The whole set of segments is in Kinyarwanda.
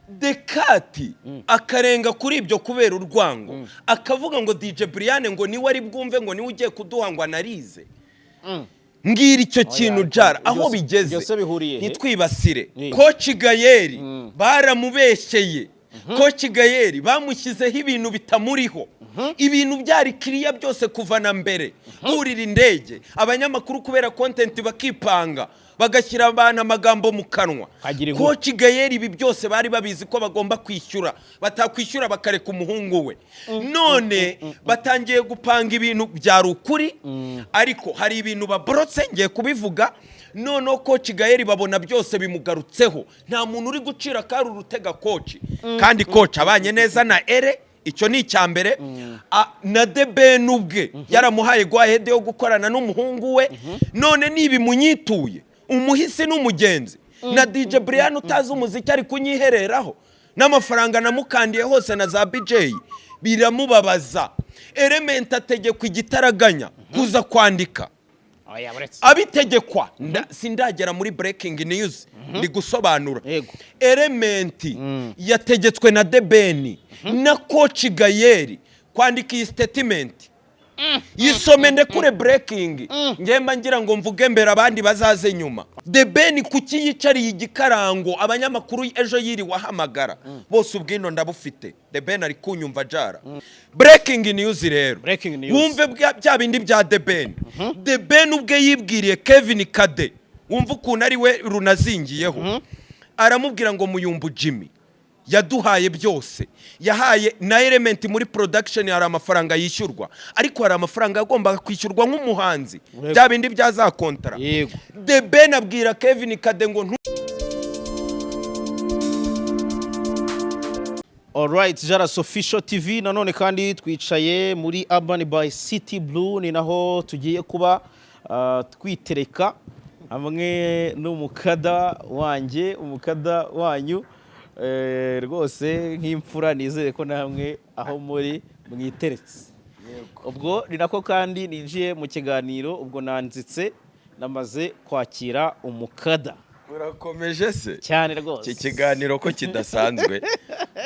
Dekati akarenga kuri ibyo kubera urwango akavuga ngo DJ Brian ngo niwe ari bwumve ngo niwe ugiye kuduhangwa narize mbwira icyo kintu jara aho bigeze nitwibasire Coach Gayeri baramubeshyeye Coach Gayeri bamushyizeho ibintu bitamuriho ibintu byari kiriya byose kuva na mbere burira indege abanyamakuru kubera content bakipanga bagashyira abantu amagambo mu kanwa Coach Gayeri ibi byose bari babizi ko bagomba kwishyura batakwishyura bakareka umuhungu we none batangiye gupanga ibintu byari ukuri ariko hari ibintu babrotse ngiye kubivuga none Coach Gayeri babona byose bimugarutseho nta muntu uri gucira kari urutega Coach kandi Coach abanye neza na Ere icyo ni icyambere na Deben ubwe yaramuhaye gwahede yo gukorana n'umuhungu we none nibi munyituye umuhisi n'umugenzi na DJ Brian utazi umuziki ari kunyihereraho n'amafaranga namukandiye hose na za BJ biramubabaza Element ategekwa igitaraganya kuza kwandika abitegekwa sindagera muri breaking news ndi gusobanura Element yategetswe na Deben na Coach Gayeri kwandika iyi statement yisome ndekure breaking ngemba ngira ngo mvuge mbere abandi bazaze nyuma Deben kuki yicariye igikarango abanyamakuru ejo yiri wahamagara bose ubwino ndabufite Deben ari kunyumva jara breaking news rero wumve bya bindi bya Deben Deben ubwe yibwiriye Kevin Kade wumva ukuntu ari we runazingiyeho aramubwira ngo Muyumbu Jimmy yaduhaye byose yahaye na Element muri production hari amafaranga yishyurwa ariko hari amafaranga agomba kwishyurwa nk'umuhanzi bya bindi byaza kontra Deben abwira Kevin Kade ngo Alright, Jaras Official TV nanone kandi twicaye muri Urban by City Blue ni naho tugiye kuba twitereka hamwe n'umukada wanjye umukada wanyu rwose nk'imfura nizere ko namwe aho muri mwiteretse ubwo ni nako kandi ninjiye mu kiganiro ubwo nanzitse namaze kwakira umukada urakomeje se cyane rwose iki kiganiro ko kidasanzwe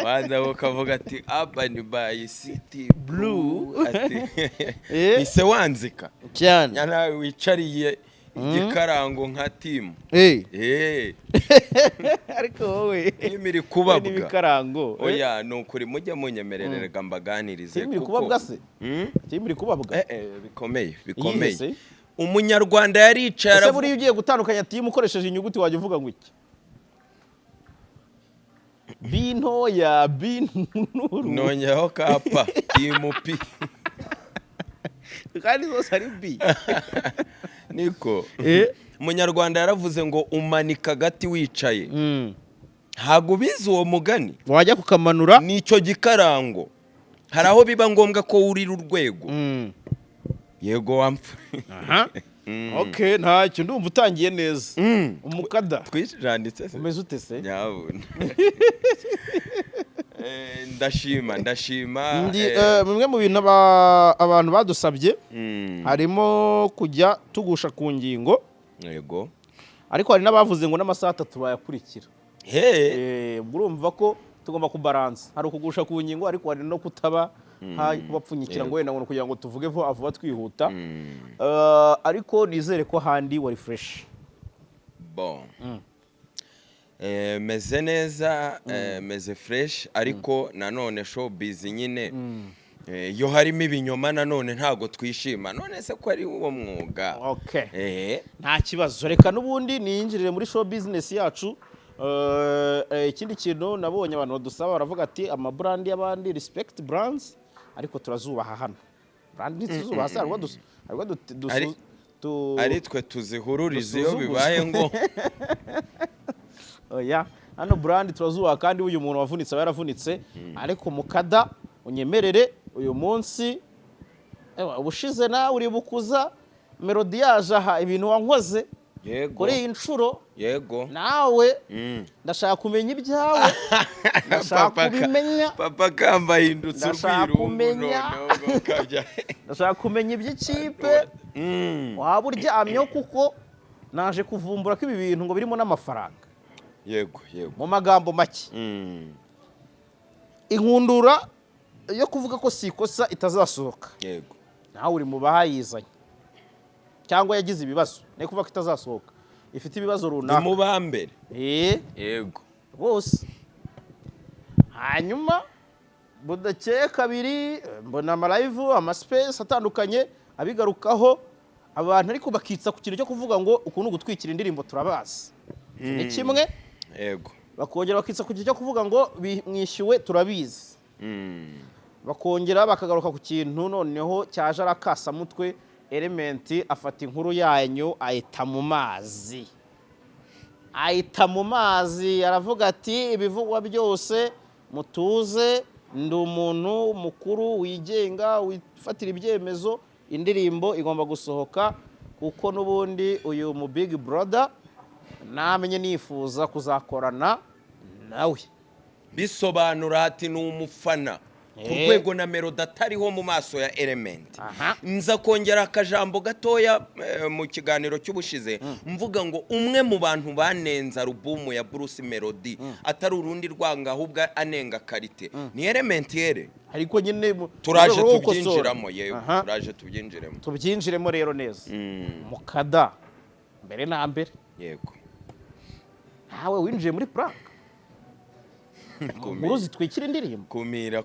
banza ukavuga ati Urban by City Blue ati ise wanzika cyane yana wicariye igikarango nka team ariko wowe imiri kubabwa n'ibikarango oya nukuri mujye munyemererega mbaganirize kuko kubabwa se imiri kubabwa bikomeye umunyarwanda yaricara ese buri ugiye gutandukanya team ukoresheje inyuguti waje uvuga ngo iki binto ya binuru nonyeho kapa team P kandi zose ari B niko umunyarwanda yaravuze ngo umanika gati wicaye ntago bizi uwo mugani wajya kukamanura nicyo gikarango hari aho biba ngombwa ko urira urwego yego wampfa okay ntacyo ndumva utangiye neza umukada twijanditse se umeze ute se nyabuna ndashima bimwe mu bintu abantu badusabye harimo kujya tugusha ku ngingo yego ariko hari n'abavuze ngo n'amasaha 3 bayakurikira urumva ko tugomba kubalance hari ukugusha ku ngingo ariko hari no kutaba kubapfunyikira ngo wenda ngo kugira ngo tuvuge vuba twihuta ariko nizere ko handi wari fresh bon meze neza meze fresh ariko nanone showbiz nyine yo harimo ibinyoma nanone ntago twishima none se ko ari uwo mwuga nta kibazo reka nubundi ninjirire muri show business yacu ikindi kintu nabonye abantu badusaba baravuga ati ama brand y'abandi respect brands ariko turazubaha hano brand tuzubaha se ari twe tuzihururize iyo bibaye ngo oya hano brand turazubaha kandi uyu muntu wavunitse yaravunitse ariko mukada unyemerere uyu munsi ubushize na uri bukuza melody yaje aha ibintu wankoze kuri iyi nshuro yego nawe ndashaka kumenya ibyawe ndashaka kubimenya papa kamba hindutse urwiru ndashaka kumenya iby'ikipe waba uryamye kuko naje kuvumbura ko ibi bintu ngo birimo n'amafaranga yego mu magambo make inkundura yo kuvuga ko si ikosa itazasohoka yego nawe uri mu bahayizanye cyangwa yagize ibibazo ne kuvuga ko itazasohoka ifite ibibazo runaka mu bambere yego rwose hanyuma budakeye kabiri mbona amalive amaspace atandukanye abigarukaho abantu ariko bakitsa ku kintu cyo kuvuga ngo ukuntu gutwikira indirimbo turabazi ni kimwe yego bakongera bakitsa ku kintu cyo kuvuga ngo mwishyuwe turabizi bakongera bakagaruka ku kintu noneho cyaje arakasa mutwe Element afata inkuru yanyu ayita mu mazi aravuga ati ibivugwa byose mutuze ndi umuntu mukuru wigenga wifatira ibyemezo indirimbo igomba gusohoka kuko nubundi uyu mu Big Brother namenye nifuza kuzakorana nawe bisobanura ati ni umufana ku rwego na melody atariho mu maso ya Element nza kongera akajambo gatoya mu kiganiro cy'ubushize mvuga ngo umwe mu bantu banenze alubumu ya Bruce Melody atari urundi rwanga ahubwo anenga karite ni Element yere ariko nyine turaje tubyinjiremo rero neza mukada mbere na mbere yego nawe winjiye muri prank nkuru zitwikira indirimbo kumira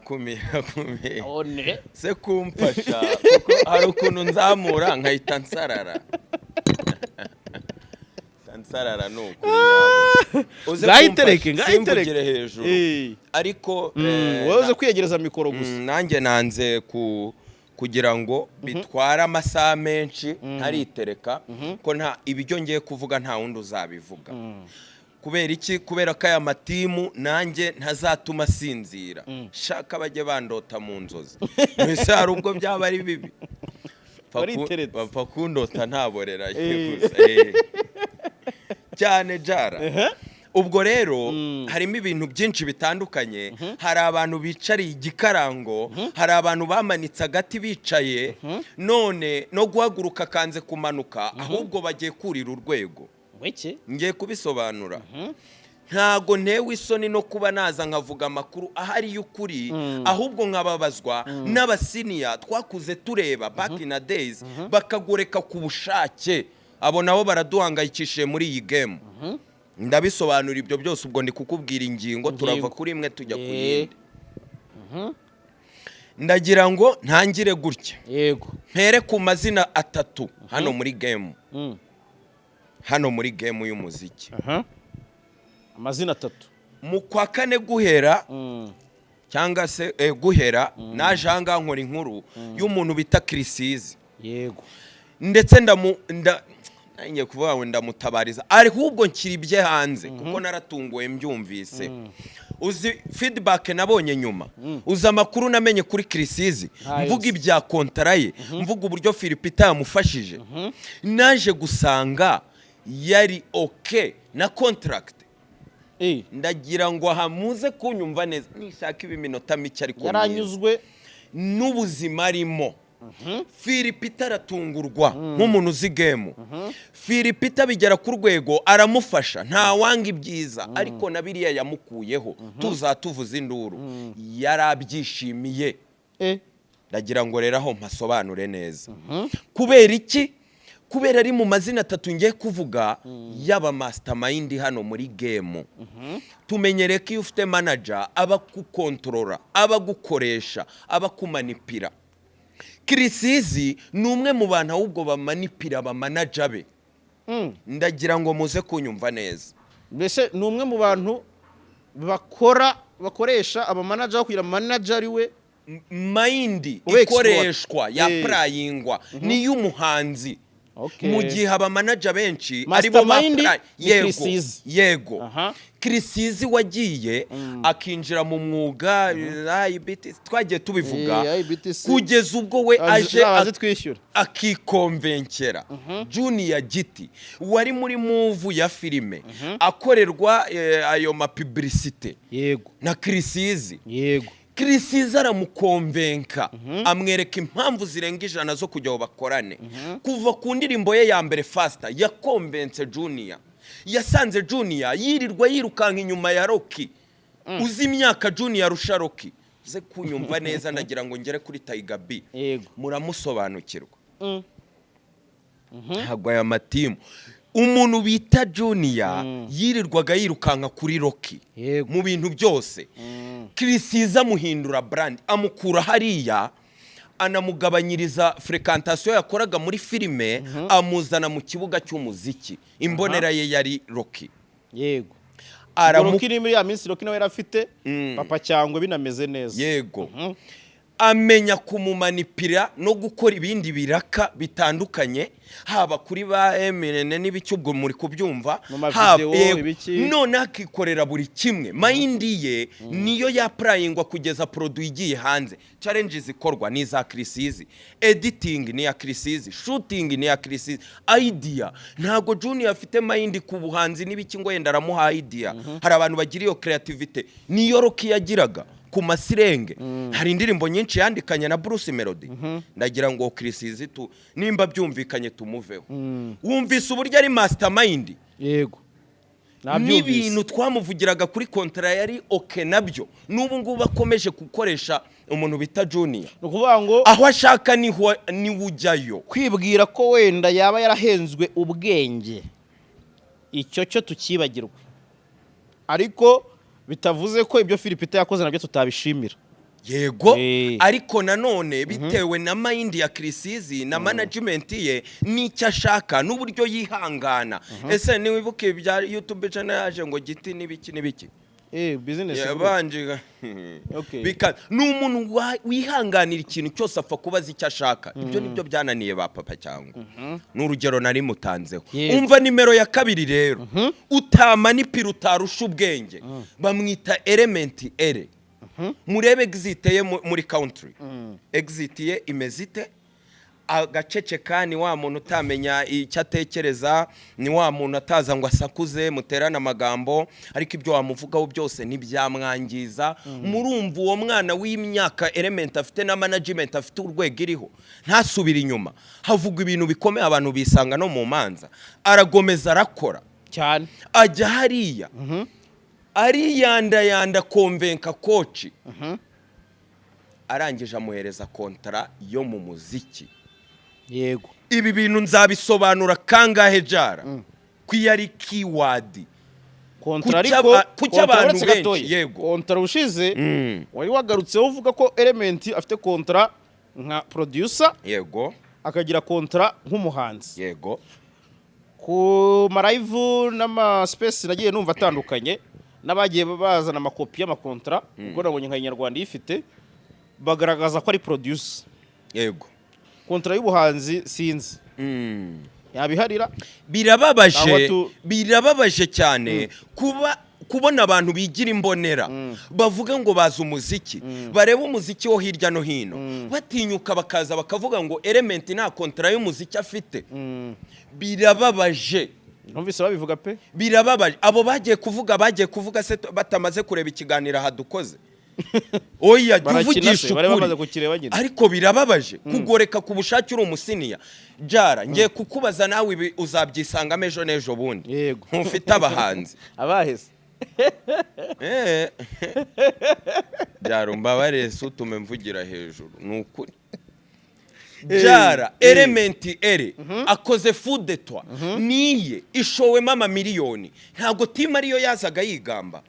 one se kumfasha kuko hari ukuntu nzamura nkahita nsarara nuko ngayitereke simvugire hejuru ariko wowe kwiyegereza mikoro gusa nanjye nanze kugira ngo bitwara amasaha menshi ntaritereka ko nta ibyo ngiye kuvuga nta wundi uzabivuga kubera iki kubera ko aya matimu nanjye ntazatuma sinzira shaka bajye bandota mu nzozi mbese hari ubwo byaba ari bibi bapfa kundota ntaborera cyane jara ubwo rero harimo ibintu byinshi bitandukanye hari abantu bicariye igikarango hari abantu bamanitse agati bicaye none no guhaguruka kanze kumanuka ahubwo bagiye kurira urwego ngiye kubisobanura ntago ntewe isoni no kuba naza nkavuga amakuru ahari y'ukuri ahubwo nkababazwa n'abasiniya twakuze tureba back in the days bakagoreka ku bushake abo nabo baraduhangayikishije muri iyi game ndabisobanura ibyo byose ubwo ndi kukubwira ingingo turava kuri imwe tujya ku yindi ndagira ngo ntangire gutya yego mpere ku mazina atatu hano muri game y'umuziki amazina atatu mu kwa kane guhera cyangwa se guhera naje hanga nkora inkuru y'umuntu bita Chrisizi yego ndetse nanjye kuvuga ngo ndamutabariza ahubwo nkiribye hanze kuko naratunguwe mbyumvise uzi feedback nabonye nyuma uzi amakuru namenye kuri Chrisizi mvuga ibya kontara ye mvuga uburyo Philipita yamufashije naje gusanga yari okay na contract ndagira ngo hamuze kunyumva neza nishaka ibi minota mike ariko yaranyuzwe n'ubuzima arimo Philipita aratungurwa nk'umuntu uzi game Philipita bigera ku rwego aramufasha nta wanga ibyiza ariko na biriya yamukuyeho tuzatuvuza induru yarabyishimiye ndagira ngo rero aho mpasobanure neza kubera iki kubera ari mu mazina atatu ngiye kuvuga yaba mastermind hano muri game tumenyereye ko iyo ufite manager aba kukontorora aba gukoresha aba kumanipira Chrisizi ni umwe mu bantu ahubwo bamanipira abamanager be ndagira ngo muze kunyumva neza mbese ni umwe mu bantu bakoresha abamanager kugira manager ari we mind ikoreshwa ya prayingwa ni y'umuhanzi mu gihe abamanager benshi aribo yego Chrisizi wagiye akinjira mu mwuga twagiye tubivuga kugeza ubwo we aje akikonvenkera Junior Giti wari muri move ya filime akorerwa ayo mapublicité yego na Chrisizi yego Chrisizi aramukonvenka amwereka impamvu zirenga 100 zo kujya bakorane kuva ku ndirimbo ye ya mbere Faster yakonvense Junior yasanze Junior yirirwa yirukanka inyuma ya Rocky uzi imyaka Junior arusha Rocky ze kunyumva neza ndagira ngo ngere kuri Tiger B muramusobanukirwa ntabwo aya matimu umuntu bita Junior yirirwaga yirukanka kuri Rocky mu bintu byose Chris amuhindura brand amukura hariya anamugabanyiriza fréquentation yakoraga muri filime amuzana mu kibuga cy'umuziki imbonera ye yari Rocky yego Rocky ni muri ya minsi Rocky nawe yarafite papa cyangwa binameze neza yego amenya kumumanipira no gukora ibindi biraka bitandukanye haba kuri ba Eminem n'ibicyubwo muri kubyumva none akikorera buri kimwe mayindi ye niyo yapurayingwa kugeza produit igiye hanze challenges ikorwa ni za Chrisizi editing ni ya Chrisizi shooting ni ya Chrisizi idea ntago Junior afite mayindi ku buhanzi n'ibiki ngo yenda aramuha idea hari abantu bagira iyo creativity niyo Rocky yagiraga ku masirenge hari indirimbo nyinshi yandikanye na Bruce Melody ndagira ngo Chrisizi tu nimba byumvikanye tumuveho wumvise uburyo ari mastermind yego n'ibintu twamuvugiraga kuri kontra yari okay nabyo n'ubu ngubu bakomeje gukoresha umuntu bita Junior ukuvuga ngo aho ashaka ni wujyayo kwibwira ko wenda yaba yarahenzwe ubwenge icyo cyo tukibagirwa ariko bitavuze ko ibyo Philipita yakoze nabyo tutabishimira yego ariko nanone bitewe na mind ya Chrisizi na management ye nicyo ashaka n'uburyo yihangana ese ni wibuke bya YouTube channel yaje ngo giti nibiki business yabanje bika n'umuntu wihanganira ikintu cyose apfa kubaza icyo ashaka ibyo nibyo byananiye ba papa cyangwa n'urugero nari mutanzeho umva nimero ya kabiri rero utamanipira utarusha ubwenge bamwita element ere murebe exit ye muri country exit ye imezite agaceceka ni wa muntu utamenya icyo atekereza ni wa muntu ataza ngo asakuze muterana amagambo ariko ibyo wamuvugaho byose ntibyamwangiza murumva uwo mwana w'imyaka element afite na management afite urwego iriho ntasubira inyuma havuga ibintu bikomeye abantu bisanga no mu manza aragomeza arakora cyane ajya hariya ari yanda konvenka coach arangije amuhereza kontra yo mu muziki yego ibi bintu nzabisobanura kangahe jara kwiyari keyword kontra ariko kuki abantu benshi yego kontra ushize wari wagarutse uvuga ko element afite kontra nka producer yego akagira kontra nk'umuhanzi yego ku marive n'ama space nagiye numva atandukanye n'abagiye bazana amakopi y'amakontra kuko nabonye nka Inyarwanda ifite bagaragaza ko ari producer yego kontra y'ubuhanzi sinzi yabiharira birababaje cyane kubona abantu bigira imbonera bavuga ngo baza umuziki bareba umuziki wo hirya no hino batinyuka bakaza bakavuga ngo element nta kontra y'umuziki afite birababaje numvise babivuga pe birababaje abo bagiye kuvuga se batamaze kureba ikiganiro hadukoze oya tuvugisha ukuri ariko birababaje kugoreka ku bushake uri umusiniya jara ngiye kukubaza nawe ibi uzabyisanga mejo nejo bundi ntufite abahanzi abaheze byarumba barese utume mvugira hejuru nukuri jara element ere akoze food de toi niye ishowemo amamiliyoni ntago team ariyo yazaga yigamba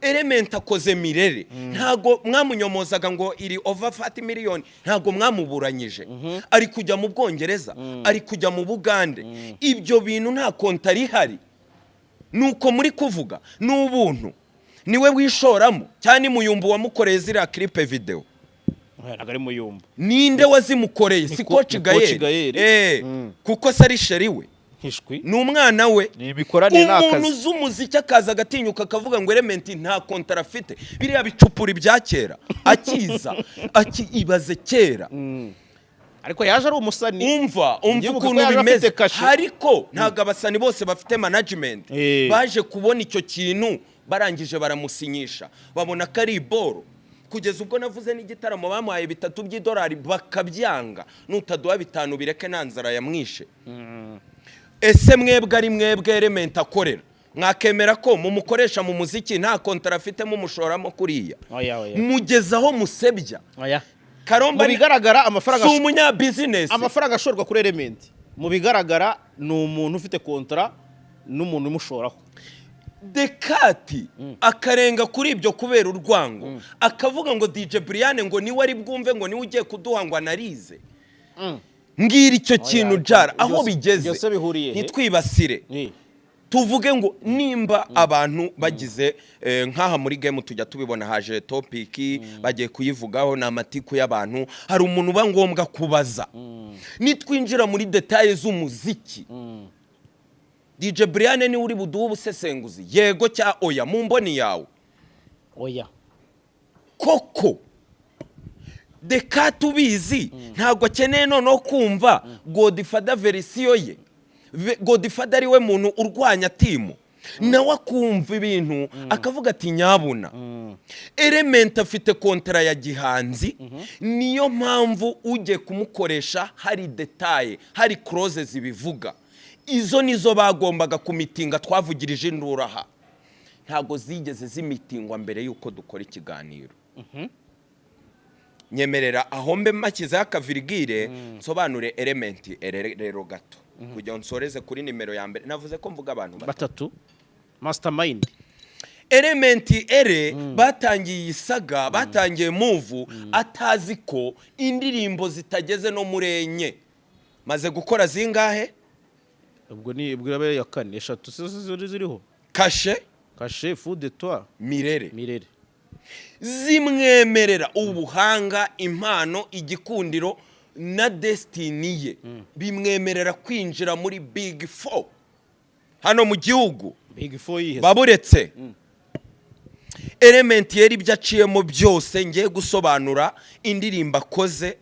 element akoze mirere ntago mwamunyomozaga ngo iri over 40 miliyoni ntago mwamuburanyije ari kujya mu Bwongereza ari kujya mu Bugande ibyo bintu nta konta rihari nuko muri kuvuga n'ubuntu niwe wishoramo cyane muyumbu wamukoreye zira clip video nagari muyumbu ninde wazimukoreye si coach Gael kuko sari sheri we ni umwana we umuntu z'umuziki akaza agatinyuka akavuga ngo element nta kontra afite biriya bicupura ibyakera akiza ibaze kera ariko yaje ari umusani umva ukuntu bimeze ariko ntago abasani bose bafite management baje kubona icyo kintu barangije baramusinyisha babona ko ari iboro kugeza ubwo navuze n'igitaramo bamuhaye $3 by'idolari bakabyanga nutaduha 5 bireke nanzara yamwishe ese mwebwe ari mwebwe Element akorera mwakemera ko mumukoresha mu muziki nta kontara afite mumushoramo kuriya mugezaho musebya Karomba bigaragara amafaranga si umunya business amafaranga ashorwa kuri Element mu bigaragara ni umuntu ufite kontara n'umuntu umushoraho Dekati akarenga kuri ibyo kubera urwango akavuga ngo DJ Brian ngo niwe ari bwumve ngo niwe ugiye kuduhangwa narize mbwira icyo kintu jara aho bigeze nitwibasire tuvuge ngo nimba abantu bagize nkaha muri game tujya tubibona haje topic bagiye kuyivugaho na amatiku y'abantu hari umuntu bangombwa kubaza nitwinjira muri details z'umuziki DJ Brian ni uri buduha ubusesenguzi yego cya oya mu mboni yawe oya koko deka tubizi ntago akeneye no kumva Godfather verisiyo ye Godfather ari we muntu urwanya timu nawe akumva ibintu akavuga ati nyabuna Element afite kontara ya gihanzi niyo mpamvu uje kumukoresha hari detail hari clauses zibivuga izo nizo bagombaga kumitinga twavugirije induraha ntago zigeze zimitingwa mbere yuko dukora ikiganiro nyemerera aho mbe makiza y'akavirigire nsobanure Element rero gato kujya nsoreze kuri nimero ya mbere navuze ko mvuga abantu batatu mastermind Element batangiye isaga batangiye move atazi ko indirimbo zitageze no murenye maze gukora zingahe ubwo ni bwirabe ya kane eshatu ziriho kashe food de toi mirere zimwemerera ubuhanga impano igikundiro na destiny ye bimwemerera kwinjira muri Big 4 hano mu gihugu Big 4 yihe baburetse Element yeri byaciyemo byose ngiye gusobanura indirimbo akoze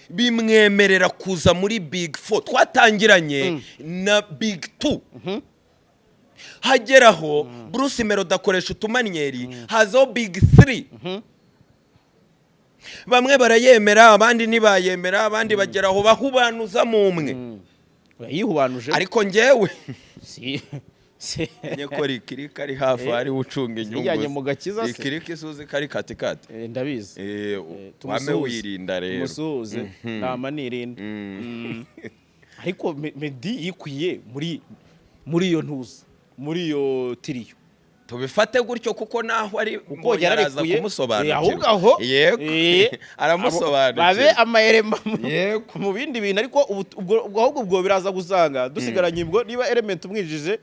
bimwemerera kuza muri Big 4 twatangiranye na Big 2 hageraho Bruce Melody akoresha utumanyeri hazo Big 3 bamwe barayemera abandi nibayemera abandi bageraho bahubanuza mu umwe yihubanuje ariko ngewe si nyeko rikirika ari hafi ari ucunga inyungu yanye mu gakiza se rikirika isuzi kari katikati ndabizi wame wirinda rero musuze nama nirinda ariko Meddy yikwiye muri iyo ntuza muri iyo tiriyo tubifate gutyo kuko naho ari uko yaraza kumusobanurira ahubwo yego aramusobanurira babe amayerema mu bindi bintu ariko ubwo biraza gusanga dusigaranye ibwo niba Element umwijije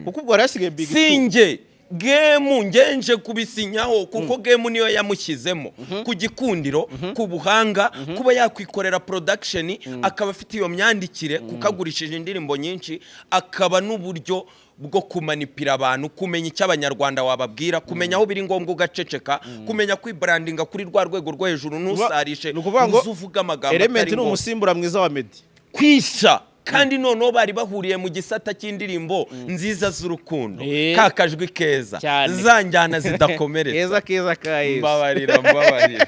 kuko ubwo yarasigaye Big 2 singe game ngenje kubisinyaho kuko game niyo yamushyizemo ku gikundiro ku buhanga kuba yakwikorera production akaba afite iyo myandikire kukagurishije indirimbo nyinshi akaba n'uburyo bwo kumanipira abantu kumenya icyo abanyarwanda wababwira kumenya aho biri ngombwa ugaceceka kumenya kwibrandinga kuri rwa rwego rwo hejuru nusarishe uzuvuga amagambo Element ni umusimbura mwiza wa Meddy kwisha kandi noneho bari bahuriye mu gisata cy'indirimbo nziza z'urukundo kakajwi keza zanjyana zidakomeretse keza ka Yesu mbabarira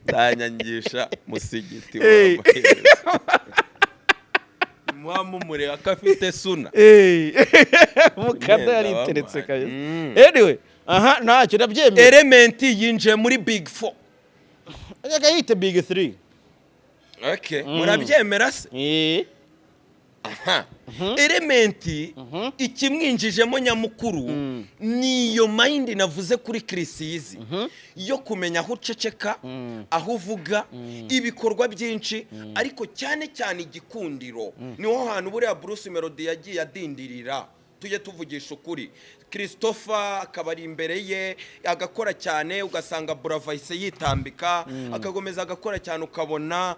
tanyangisha musigiti mwamumure akafite suna mukada yariteretse kayo anyway aha ntacyo ndabyemera Element yinje muri Big 4 ajya yite Big 3 okay murabyemera se Element ikimwinjijemo nyamukuru niyo mind navuze kuri Krisizi yo kumenya aho uceceka aho uvuga ibikorwa byinshi ariko cyane cyane igikundiro niho hantu buriya Bruce Melody yagiye adindirira tujye tuvugisha ukuri Christopher akabari imbere ye agakora cyane ugasanga Bravise yitambika akagomeza agakora cyane ukabona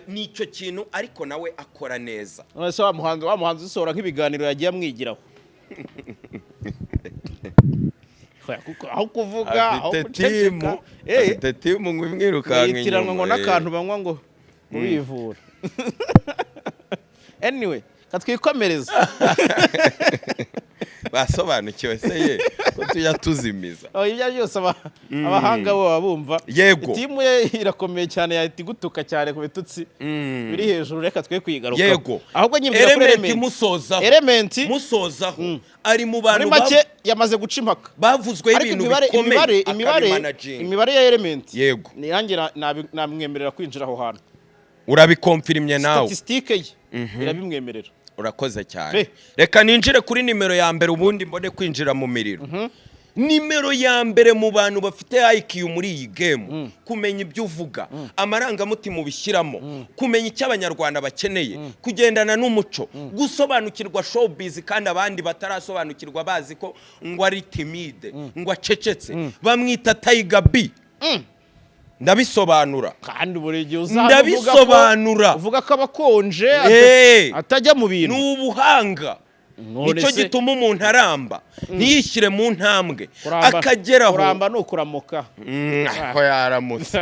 n'icyo kintu ariko nawe akora neza none wa muhanzi usora nk'ibiganiro yagiye amwigiraho aho kuvuga aho guceceka afite timu ngo imwirukanka yitiranwa ngo n'akantu banywa ngo ubivura anyway katwikomereza basobanukiwe se ye ko tujya tuzimiza ibyo byose abahanga bo babumva yego timu ye irakomeye cyane yahita igutuka cyane ku bitutsi biri hejuru reka twe kwigaruka yego ahubwo nyibwira kuri Element musozaho ari mu bantu muri make yamaze guca impaka bavuzweho ibintu bikomeye imibare ya Element yego niyange namwemerera kwinjira aho hantu urabikonfirimye nawe statistique ye irabimwemerera urakoze cyane reka ninjire kuri nimero ya mbere ubundi mbone kwinjira mu miriro nimero ya mbere mu bantu bafite IQ muri iyi game kumenya ibyo uvuga amarangamutima ubishyiramo kumenya icyo abanyarwanda bakeneye kugendana n'umuco gusobanukirwa showbiz kandi abandi batarasobanukirwa bazi ko ngo ari timide ngo acecetse bamwita Tiger B ndabisobanura kandi buri gihe ndabisobanura uvuga ko abakonje atajya mu bintu n'ubuhanga nicyo gituma umuntu aramba ntiyishyire mu ntambwe akageraho kuramba no kuramuka ko yaramutse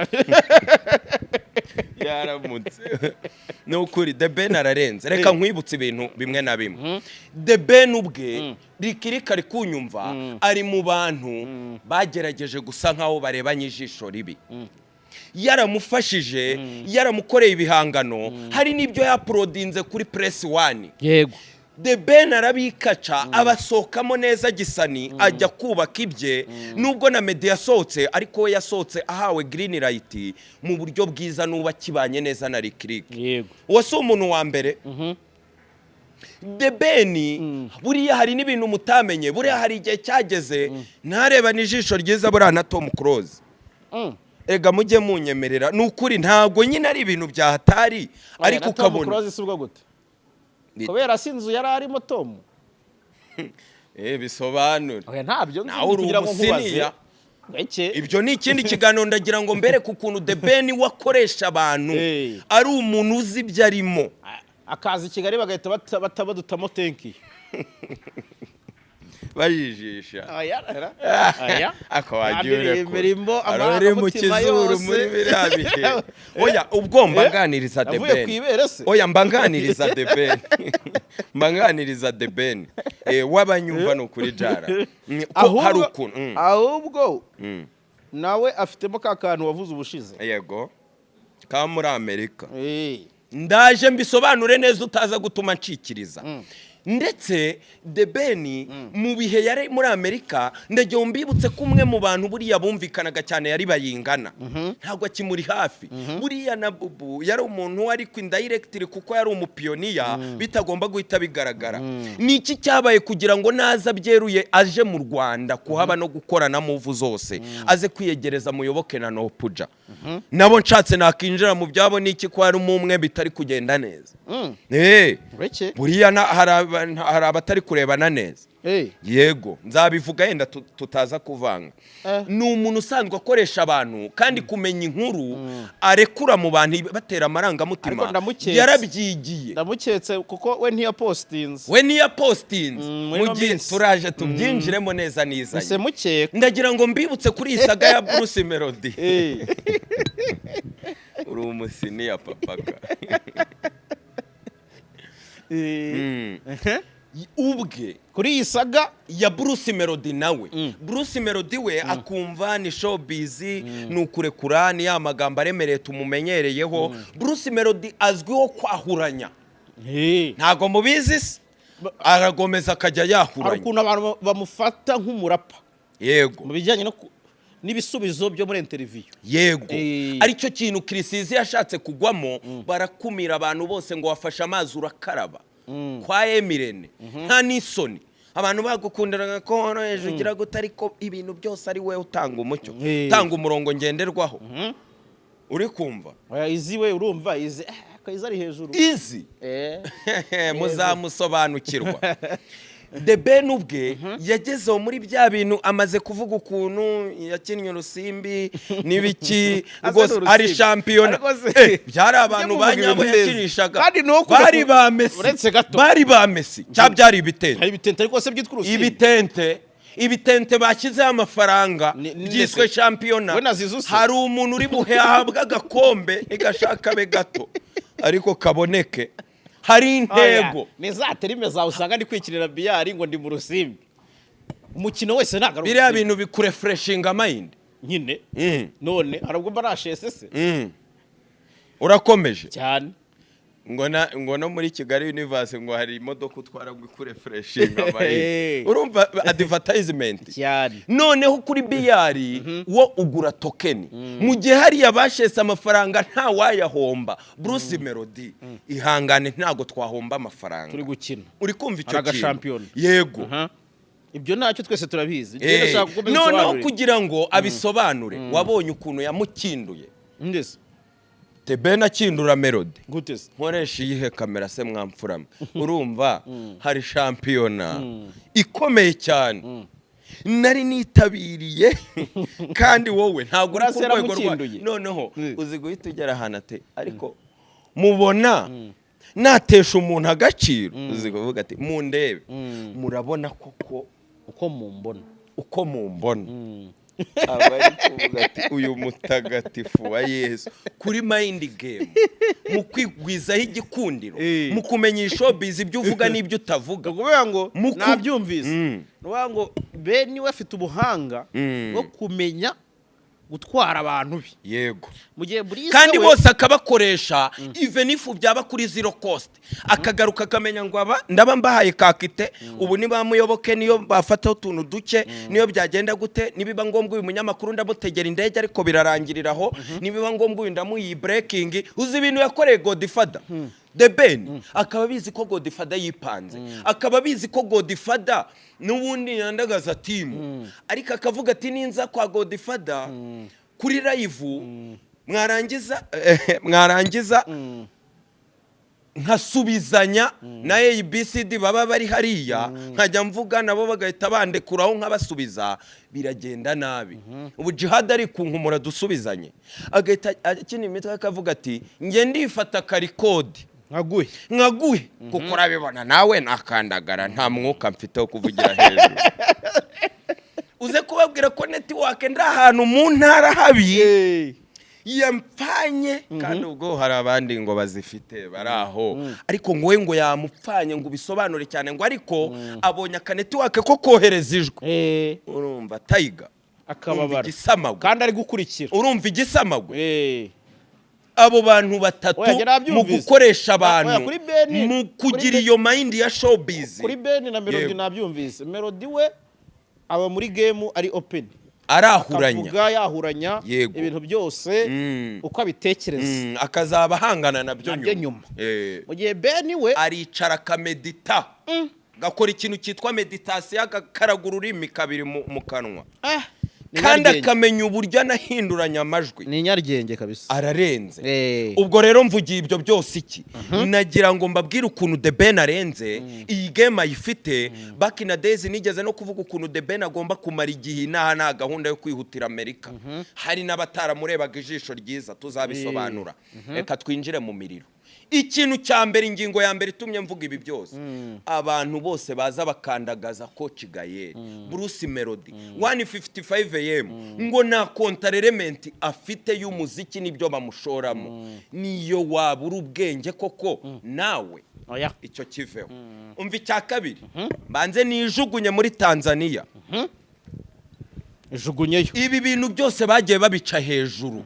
ni ukuri The Ben ararenze reka nkwibutse ibintu bimwe na bimwe The Ben ubwe rikirika ari kunyumva ari mu bantu bagerageje gusa nkaho barebanye ijisho ribi yaramufashije yaramukoreye ibihangano hari n'ibyo yaprodinze kuri Press One yego The Ben arabikaca abasohokamo neza gisani ajya kubaka ibye nubwo na media yasohotse ariko we yasohotse ahawe green light mu buryo bwiza nuba kibanye neza na Lick yego wase umuntu wa mbere The Ben buriya hari n'ibintu mutamenye buriya hari igihe cyageze ntareba n'ijisho ryiza buriya na Tom Cruise ega mujye munyemerera nukuri ntago nyine ari ibintu byahatari ariko ukabona Tom Cruise subwa gute kubera sinzu yari arimo Tom bisobanura oya ntabyo kugira ngo nkubaze ibyo ni ikindi kiganiro ndagira ngo mbere ku kuntu The Ben wakoresha abantu ari umuntu uzi ibyo arimo akazi Kigali bagahita batabadutamo tenki bajijisha aya akwagira imirimo arore mu kizuru muri birabihe oya ubwo mbanganiriza The Ben oya mbanganiriza The Ben mbanganiriza The Ben wabanyumva no kuri jara ko hari ukuntu ahubwo nawe afitemo ka kantu wavuze ubushize yego ka muri Amerika ndaje mbisobanure neza utaza gutuma ncikiriza ndetse The Ben mu bihe yari muri Amerika ndagiye mbibutse kumwe mu bantu buriya bumvikanaga cyane yari bayingana ntabwo akimuri hafi buriya na Bubu yari umuntu wari ku indirectly kuko yari umupioneer bitagomba guhita bigaragara niki cyabaye kugira ngo naza byeruye aje mu Rwanda kuhaba no gukorana move zose aze kwiyegereza muyoboke na Nopuja nabo nshatse nakinjira mu byabo niki ko ari umwe bitari kugenda neza buriya hari abatari kurebana neza yego nzabivuga yenda tutaza kuvanga ni umuntu usanzwe akoresha abantu kandi kumenya inkuru arekura mu bantu batera amarangamutima yarabyigiye ndamuketse kuko we ntiyapostinze mu gihe turaje tubyinjiremo neza nizanye ndagira ngo mbibutse kuri isaga ya Bruce Melody uri umusini ya papaka ubwe kuri iyi saga ya Bruce Melody nawe Bruce Melody we akumva ni showbiz nukurekura ni ya magambo aremereye tumumenyereyeho Bruce Melody azwiho kwahuranya ntago mubizi aragomeza akajya yahuranya ariko abantu bamufata nk'umurapa yego mu bijyanye no n'ibisubizo byo muri interview yego aricyo kintu Krisizi yashatse kugwamo barakumira abantu bose ngo wafashe amazi urakaraba kwa Emirene nta nisoni abantu bagukundiraga ko horoheje ugira gutari ko ibintu byose ari we utanga umucyo tanga umurongo ngenderwaho uri kumva oya izi we urumva izi kayiza ari hejuru izi muzamusobanukirwa The Ben ubwe yagezeho muri bya bintu amaze kuvuga ukuntu yakinnye urusimbi n'ibiki rwose ari shampiyona byari abantu banyabo yakinishaga bari ba Messi cyari ibitente ariko se byitwa urusimbi ibitente bashyizeho amafaranga byiswe shampiyona hari umuntu uri buhe ahabwa agakombe ntigashaka be gato ariko kaboneke hari intego ni za terime zawe usanga ndi kwikirira biyari ngo ndi mu rusimbi umukino wese nagaruka biriya bintu bikurefreshinga mind nyine none harabwo barashese se urakomeje cyane ngo no muri Kigali Universe ngo hari imodoka utwara ngo ikurefreshinga mind urumva advertisement cyane noneho kuri BR wo ugura token mu gihe hari yabashese amafaranga nta wayahomba Bruce Melody ihangane ntago twahomba amafaranga turi gukina uri kumva icyo kintu yego ibyo ntacyo twese turabizi noneho kugira ngo abisobanure wabonye ukuntu yamukinduye ndese The Ben akindura Melody gutese nkoresha iyihe kamera se mwamfurama urumva hari shampiyona ikomeye cyane nari nitabiriye kandi wowe ntago uri ku rwego rwa noneho uzi guhita ugera ahantu ate ariko mubona natesha umuntu agaciro uzi kuvuga ati mundebe murabona koko uko mumbona abari kuvuga ati uyu mutagatifu wa Yesu kuri mind game mu kwigwizaho igikundiro mu kumenya showbiz ibyo uvuga n'ibyo utavuga kuvuga ngo nabyumvise nuvuga ngo Ben we afite ubuhanga bwo kumenya gutwara abantu bi yego mu gihe Brice kandi bose akabakoresha even if byaba kuri zero cost akagaruka akamenya ngo aba ndaba mbahaye kakite ubu niba muyoboke niyo bafataho tuntu duke niyo byagenda gute nibiba ngombwa uyu munyamakuru ndamutegera indege ariko birarangiriraho nibiba ngombwa uyu ndamuyi breaking uzi ibintu yakoreye Godfather The Ben akaba bizi ko Godfather yipanze akaba bizi ko Godfather n'ubundi yandagaza team ariko akavuga ati ninza kwa Godfather kuri live mwarangiza nkasubizanya na ABCD baba bari hariya nkajya mvuga nabo bagahita bandekuraho nkabasubiza biragenda nabi ubu Jihad ari kunkumura dusubizanye agahita akina imitwe akavuga ati nge ndifata karikode nkaguhe kuko urabibona nawe nakandagara nta mwuka mfite wo kuvugira hejuru uze kubabwira ko network ndi ahantu mu ntara habi yampfanye kandi ubwo hari abandi ngo bazifite baraho ariko ngowe ngo yamupfanye ngo bisobanure cyane ngo ariko abonye network ko kohereza ijwe urumva Tiger akababara igisamagwe kandi ari gukurikira urumva igisamagwe abo bantu batatu mu gukoresha abantu mu kugira iyo mind ya showbiz kuri Ben na Melody nabyumvise Melody we aba muri game ari open arahuranya kavuga yahuranya ibintu byose uko abitekereza akazaba hangana nabyo nyuma mu gihe Ben we aricara kamedita gakora ikintu cyitwa meditation akakaragura ururimi kabiri mu kanwa kandi akamenya uburyo anahinduranya amajwi ni nyarugenge kabisa ararenze ubwo rero mvugiye ibyo byose iki nagira ngo mbabwire ukuntu The Ben arenze iyi game ayifite back in the days nigeze no kuvuga ukuntu The Ben agomba kumara igihe nta gahunda yo kwihutira Amerika hari n'abataramurebaga ijisho ryiza tuzabisobanura reka twinjire mu miriro ikintu cya mbere ingingo ya mbere itumye mvuga ibi byose abantu bose baza bakandagaza Coach Gael Bruce Melody 155 AM ngo na counter element afite y'umuziki nibyo bamushoramo niyo wabura ubwenge koko nawe icyo kiveho umva icya kabiri banze nijugunye muri Tanzania jugunyeyo ibi bintu byose bagiye babica hejuru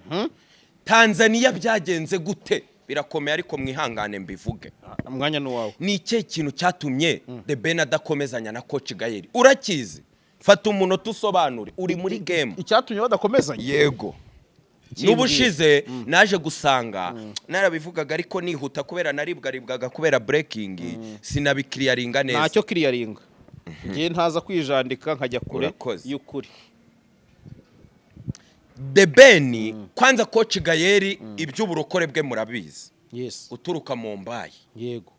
Tanzania byagenze gute birakomeye ariko mwihangane mbivuge umwanya n'uwawe ni icyo kintu cyatumye The Ben adakomezanya na Coach Gael urakizi fata umunota usobanure uri muri game icyatumye badakomezanya yego n'ubushize naje gusanga narabivugaga ariko nihuta kubera naribwaribwaga kubera breaking sinabikiriyaringa neza ntacyo kiriyaringa ngiye ntaza kwijandika nkajya kure y'ukuri The Ben kwanza Coach Gael iby'uburokore bwe murabizi uturuka mu Mumbai yego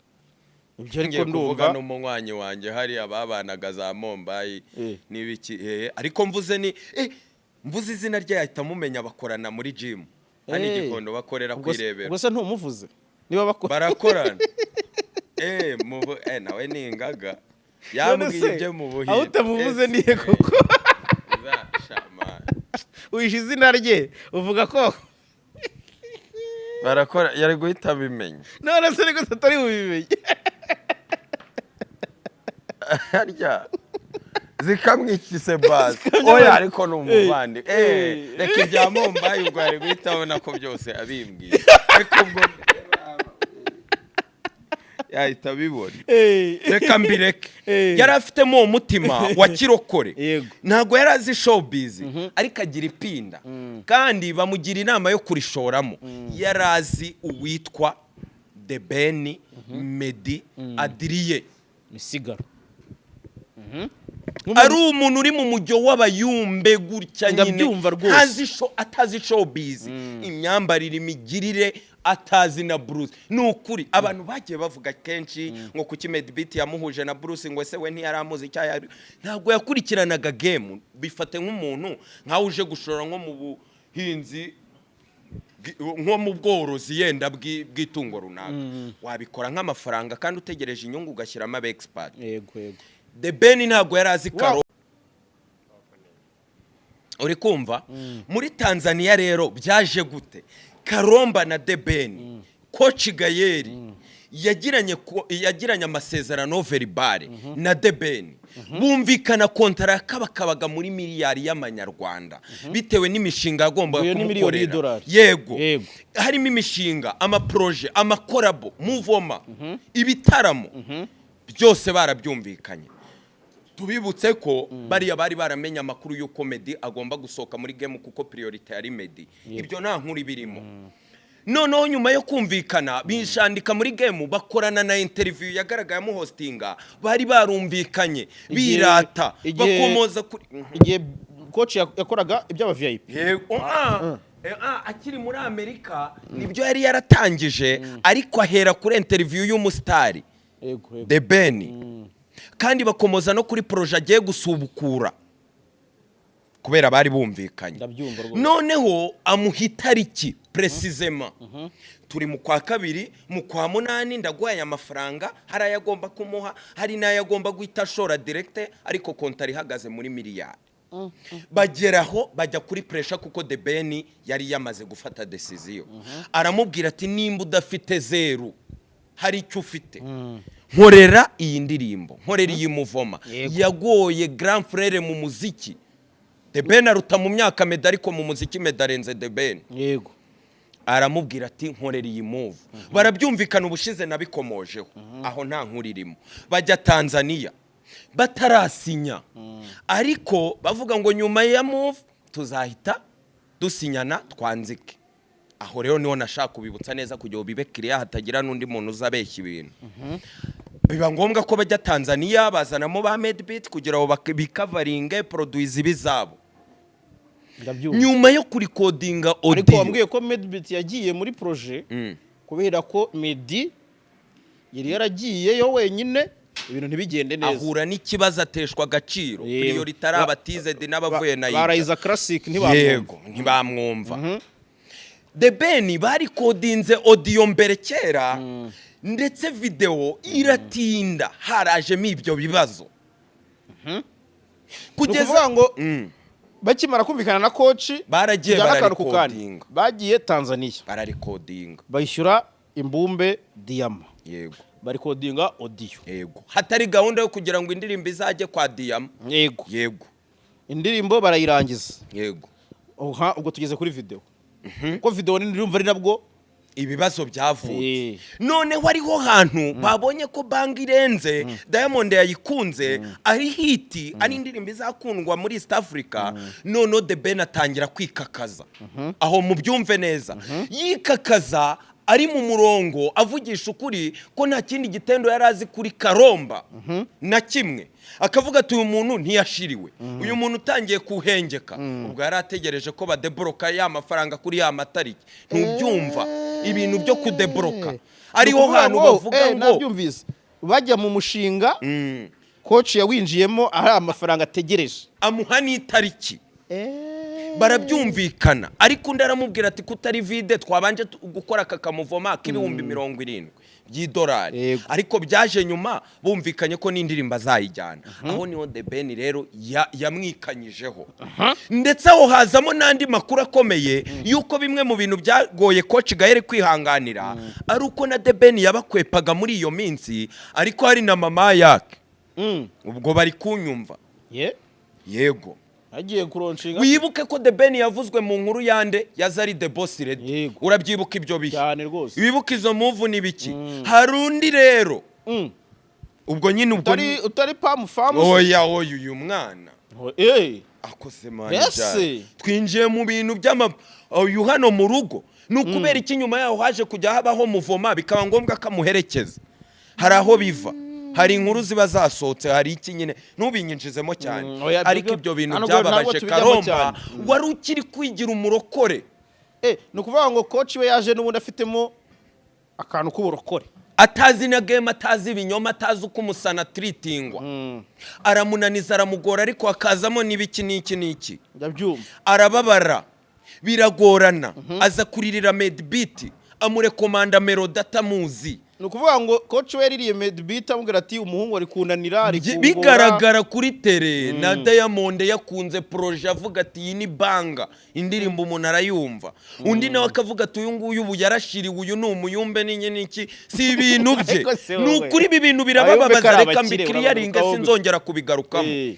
ibyo ariko ndumva no munywanyi wanje hari ababanaga za Mumbai nibiki ariko mvuze izina rye yahita mumenya bakorana muri gym hani Gikondo bakorera kwirebera ubwo se ntumuvuze niba barakorana nawe ni ingaga yambwiye ibyo mu buhinde aho utamuvuze niye koko uhishe izina rye uvuga ko barakora yari guhita bimenya none se niko tutari bubimenye harya zikamwikise basi oya ariko numuvandi reka ibya Mumbai ubwo ari guhitabona ko byose abimbwiye ariko ubwo yahita bibona reka mbireke yari afitemo umutima wa kirokore ntabwo yari azi showbiz ariko agira ipinda kandi bamugira inama yo kurishoramo yari azi uwitwa The Ben, Meddy, Adrien Misigaro ari umuntu uri mu mujyo w'abayumbe gutya nyine atazi showbiz imyambarire imigirire atazi na Bruce nukuri abantu bagiye bavuga kenshi ngo kuki Medbeat yamuhuje na Bruce ngo ese we ntiyaramuzi cyaya ntabwo yakurikiranaga game bifate nk'umuntu nkaho uje gushora nko mu buhinzi nko mu bworozi yenda bw'itungo runaka wabikora nk'amafaranga kandi utegereje inyungu ugashyiramo aba expert yego The Ben ntabwo yari azi Karomba uri kumva muri Tanzania rero byaje gute Karomba na The Ben Coach Gayeri yagiranye amasezerano verbal na The Ben bumvikana kontara kabaga muri miliyari y'amanyarwanda bitewe n'imishinga agomba kumukorera yego harimo imishinga amaproje amakorabo muvoma ibitaramo byose barabyumvikanye tubibutse ko bariya bari baramenya amakuru y'uko Meddy agomba gusohoka muri game kuko priority yari Meddy ibyo nta nkuru birimo noneho nyuma yo kumvikana bishandika muri game bakorana na interview yagaragaye mu hostinga bari barumvikanye birata bakomoza igihe coach yakoraga iby'aba VIP akiri muri Amerika nibyo yari yaratangije ariko ahera kuri interview y'umustar The Ben kandi bakomoza no kuri projet agiye gusubukura kubera bari bumvikanye noneho amuhitariki precisement turi mu kwa kabiri mu kwa munani ndagwaye amafaranga hari ayagomba kumuha hari n'ayagomba guhita shora direct ariko kontari ihagaze muri miliyari bageraho bajya kuri pressure kuko The Ben yari yamaze gufata decision aramubwira ati nimba udafite zero hari icyo ufite nkorera iyi ndirimbo nkorera iyi muvoma yagoye grand frère mu muziki The Ben aruta mu myaka Meddy ariko mu muziki Meddy arenze The Ben yego aramubwira ati nkorera iyi move barabyumvikana ubushize nabikomojeho aho nta nkuru irimo bajya Tanzania batarasinya ariko bavuga ngo nyuma ya move tuzahita dusinyana twanzike aho rero niho nashaka kubibutsa neza kugira bibe clear hatagira nundi muntu uzabeshya ibintu biba ngombwa ko bajya Tanzania bazanamo ba Medbeat kugira ngo bikavaringe produits bizabo nyuma yo kurikodinga audio ariko wambwiye ko Medbeat yagiye muri projet kubera ko Meddy yari yaragiye yo wenyine ibintu ntibigende neza ahura n'ikibazo ateshwa agaciro priority abatize n'abavuye na Barayiza Classic ntibamwumva The Ben bari kodinze audio mbere kera ndetse video iratinda harajemo ibyo bibazo kugeza ngo bakimara kumvikana na coach baragiye bararecording bagiye Tanzania bararecording bayishyura imbumbe Diama yego barikodinga audio yego hatari gahunda yo kugira ngo indirimbo izajye kwa Diama yego indirimbo barayirangiza yego ubwo tugeze kuri video ko video ndumva ari nabwo ibibazo byavutse none wariho hantu babonye ko bang irenze Diamond yayikunze ari hiti ari indirimbo izakundwa muri East Africa none The Ben atangira kwikakaza aho mu byumve neza yikakaza ari mu murongo avugisha ukuri ko nta kindi gitendo yarazi kuri Karomba na kimwe akavuga ati uyu muntu ntiyashiriwe uyu muntu utangiye kuhengeka ubwo yarategereje ko badebroka ya mafaranga kuri ya matariki ntubyumva ibintu byo kudebroka ariho hantu bavuga ngo nabyumvise bajya mu mushinga coach yawinjiyemo ari amafaranga ategereje amuha n'itariki barabyumvikana ariko ndaramubwira ati kutari vide twabanje gukora kakamuvoma k'ibihumbi 70 by'idolari ariko byaje nyuma bumvikanye ko n'indirimbo azayijyana aho niho The Ben rero yamwikanyijeho ndetse aho hazamo nandi makuru akomeye yuko bimwe mu bintu byagoye Coach Gael kwihanganira ari uko na The Ben yabakwepaga muri iyo minsi ariko hari na mama yake ubwo bari kunyumva yego agiye kuronshinga. wibuke ko The Ben yavuzwe mu nkuru yande ya Zari The Boss Lady, urabyibuka ibyo bihe cyane rwose, wibuka izo move n'ibiki. hari undi rero ubwo nyine ubwo utari Pam Farm. oya uyu mwana akoze manje twinjiye mu bintu uyu hano mu rugo ni ukubera iki nyuma yaho haje kujya habaho muvoma bikaba ngombwa ko amuherekeza. hari aho biva, hari inkuru ziba zasohotse, hari iki nyine ntubinyinjizemo cyane. ariko ibyo bintu byababaje Karomba wari ukiri kwigira umurokore. ni ukuvuga ngo coach we yaje n'ubundi afitemo akantu k'uburokore, atazi na game, atazi ibinyoma, atazi uko umusana treatingwa. aramunaniza aramugora, ariko akazamo n'ibiki n'iki ndabyumva, arababara biragorana. aza kuririra Medbeat amurekomanda melody atamuzi. ni ukuvuga ngo coach we yaririye Medbeat amubwira ati umuhungu ari kunanira, ari kungora. bigaragara kuri tele na Diamond yakunze projet avuga ati iyi ni banga, indirimbo umuntu arayumva. undi nawe akavuga ati uyu nguyu ubu yarashiriwe, uyu ni umuyumbe n'iki si ibintu bye. ni ukuri ibi bintu birababaza, reka mbikiriyaringa sinzongera kubigarukamo.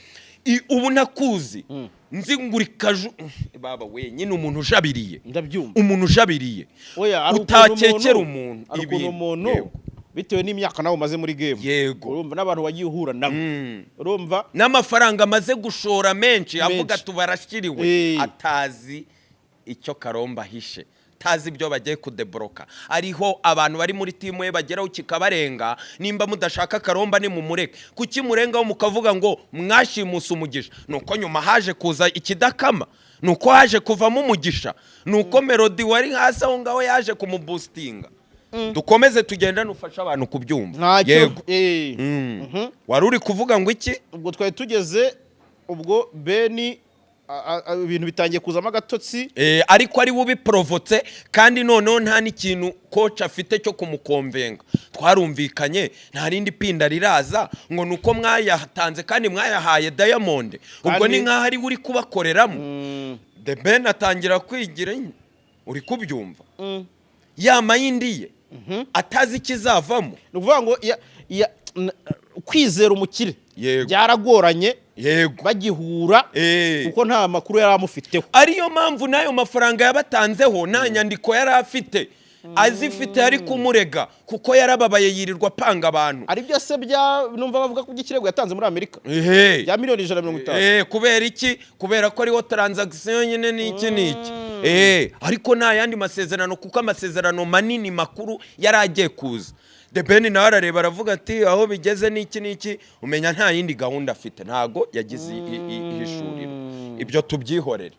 ubu nakuzi nzi ngurikaju baba we nyine umuntu ujabiriye, umuntu ujabiriye utakekera umuntu ibintu bitewe n'imyaka nawe umaze muri game. yego urumva n'abantu wagiye uhura nabo, urumva n'amafaranga amaze gushora menshi, avuga tubarashiriwe atazi icyo Karomba ahishe, tazi ibyo bagiye kudebroka. ariho abantu bari muri timu ye bageraho kikabarenga. nimba mudashaka Karomba ni mumureke, kuki murengaho mukavuga ngo mwashimusa umugisha? nuko nyuma haje kuza ikidakama, nuko haje kuvamo umugisha, nuko Melody wari hasi aho ngaho yaje kumuboostinga. dukomeze tugenda nufasha abantu kubyumva. yego wari uri kuvuga ngo iki? ubwo twari tugeze ubwo Beni ibintu bitangiye kuzamo agatotsi, ariko ari bubi provotse, kandi noneho nta n'ikintu coach afite cyo kumukomvenga. twarumvikanye nta rindi pinda riraza ngo nuko mwayatanze kandi mwayahaye Diamond, ubwo ni nkaho ari uri kubakoreramo. The Ben atangira kwigira, uri kubyumva yamayindiye atazi ikizavamo. ni ukuvuga ngo kwizera umukire byaragoranye bagihura, kuko nta makuru yari amufiteho. ariyo mpamvu n'ayo mafaranga yabatanzeho nta nyandiko yari afite, azifite ari kumurega kuko yarababaye yirirwa apanga abantu. ari byo se numva bavuga ko igikirego yatanze muri Amerika ya miliyoni 150. kubera iki? kubera ko ariho transaction nyine n'iki ariko nta yandi masezerano, kuko amasezerano manini makuru yari agiye kuza. The Ben nawe arareba aravuga ati aho bigeze n'iki umenya nta yindi gahunda afite, ntago yagize ihishuriro. ibyo tubyihorere.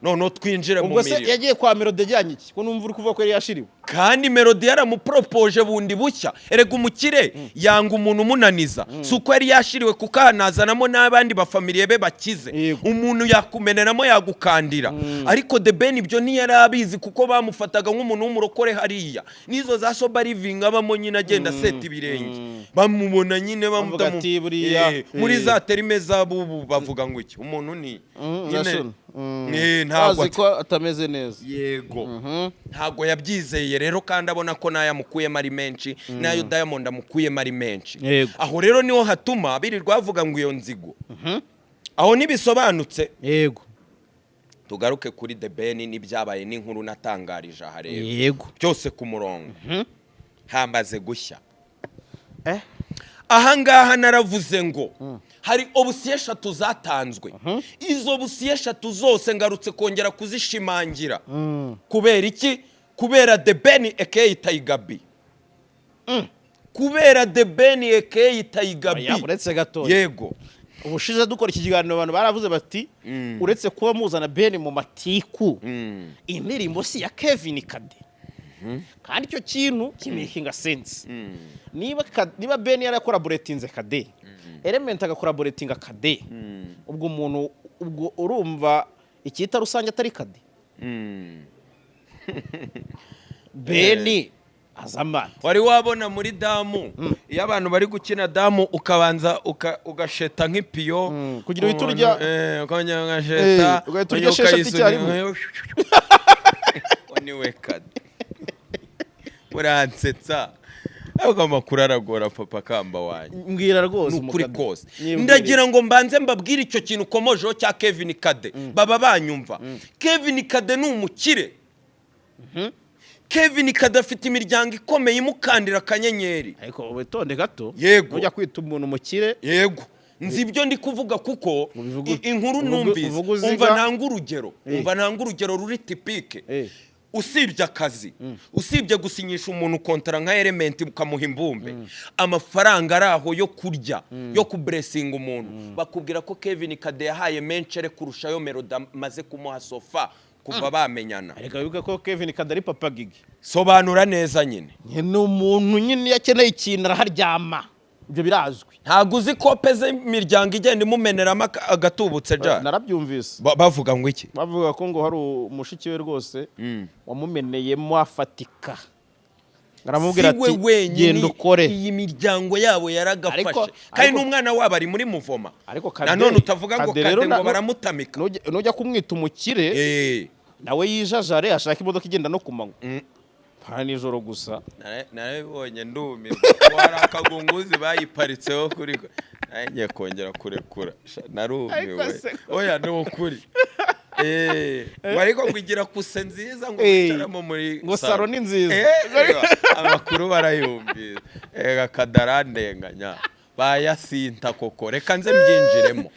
none twinjire mu mirimo. ubwo se yagiye kwa Melody ajyanye iki? ko numva uri kuvuga ko yari yashiriwe. kandi Melody yaramupropoje bundi bushya. erega umukire yanga umuntu umunaniza, suko yari yashiriwe kuko hanazanamo n'abandi bafamiliye be bakize. umuntu yakumeneramo yagukandira. ariko The Ben ibyo ntiyari abizi kuko bamufataga nk'umuntu w'umurokore hariya. nizo za soba living abamo nyine agenda seta ibirenge. bamubona nyine bamudamu muri za terime z'abubu bavuga ngo iki umuntu ni ntabwo ko atameze neza. yego ntabwo yabyizeye rero, kandi abona ko nayamukuyemo ari menshi, nayo Diamond amukuyemo ari menshi. aho rero niho hatuma birirwa bavuga ngo iyo nzigo. aho nibisobanutse. yego tugaruke kuri The Ben n'ibyabaye n'inkuru natangarije aha rero. yego byose ku murongo. hambaze gushya. ahangaha naravuze ngo hari option 3 zatanzwe. izo option 3 zose ngarutse kongera kuzishimangira. kubera iki? kubera The Ben aka Tiger B. kubera The Ben aka Tiger B. uretse gato. yego ubushize dukora iki kiganiro abantu baravuze bati uretse kuba muzana Ben mu matiku, indirimbo si ya Kevin Kade. kandi icyo kintu kimakinga sense. niba Ben yari collaboratinze Kade, Element agacollaboratinga Kade, ubwo umuntu ubwo urumva ikita rusange atari Kade. Ben azamana wari wabona muri damu iyo abantu bari gukina damu ukabanza ugasheta nk'ipiyo kugira witurya ukongera ugasheta ugaturya sheshati cyarimo niwe Kade uransetsa ahubwo amakuru aragora papa kamba wanjye mbwira rwose nukuri kose ndagira ngo mbanze mbabwire icyo kintu ukomojeho cya Kevin Kade baba banyumva Kevin Kade ni umukire Kevin Kade afite imiryango ikomeye imukandira akanyenyeri ariko witonde gato ujya kwita umuntu umukire yego nzi ibyo ndi kuvuga kuko inkuru numvise umva ntanga urugero ruri tipike usibye akazi usibye gusinyisha umuntu kontara nka Element ukamuha imbumbe amafaranga araho yo kurya yo kubresinga umuntu bakubwira ko Kevin Kade yahaye menchere kurushayo Melody maze kumuha sofa kuva bamenyana ariko bivuga ko Kevin Kade ari papa Gigi sobanura neza nyine ni umuntu nyine yakeneye ikintu araharyama ibyo birazwi ntago uzi ko peze imiryango igenda imumeneramo agatubutse ja narabyumvise bavuga ngo iki bavuga ko ngo hari umushiki we rwose wamumeneyemo afatika aramubwira ati genda ukore iyi miryango yabo yaragafashe kandi n'umwana wabo ari muri muvoma nanone utavuga ngo Kade ngo baramutamika nujya kumwita umukire nawe yijajare ashaka imodoka igenda no kumanywa hari nijoro gusa narabibonye ndumirwa wari akagunguzi bayiparitseho kuri nanjye kongera kurekura narumiwe oya ni ukuri ariko ngigira kuse nziza ngo bicaramo muri ngo saro ni nziza amakuru barayumvira kadarandenganya bayasinta koko reka nze mbyinjiremo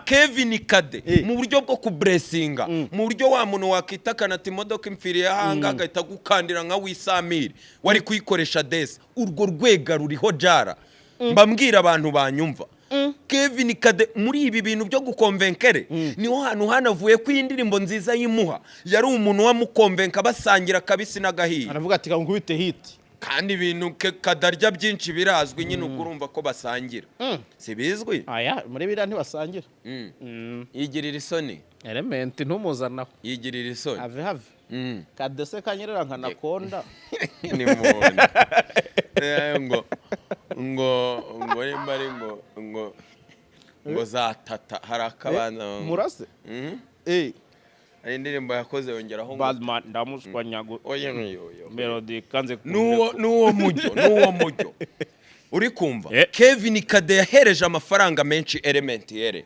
Kevin Kade mu buryo bwo kubresinga mu buryo wa muntu wakita kanati imodoka impfiriye hanga agahita gukandira nka wisamire wari kuyikoresha desi urwo rwega ruriho jara mbambwira abantu banyumva Kevin Kade muri ibi bintu byo gukonvenkere niho hantu hanavuye ko indirimbo nziza yimuha yari umuntu wamukonvenka basangira kabisi n'agahiye aravuga ati ngubite hit kandi ibintu kadarya byinshi birazwi nyine ukurumva ko basangira si bizwi aya muri biriya ntibasangira yigirira isoni Element ntumuzanaho yigirira isoni have Kade se kanyerera nkanakonda ni mubona ngo nimari ngo zatata harakabana murase ari indirimbo yakoze yongeraho ngo Badman ndamushwanyago oye Melody kanze nuwo mujyo uri kumva Kevin Kade yahereje amafaranga menshi Element yere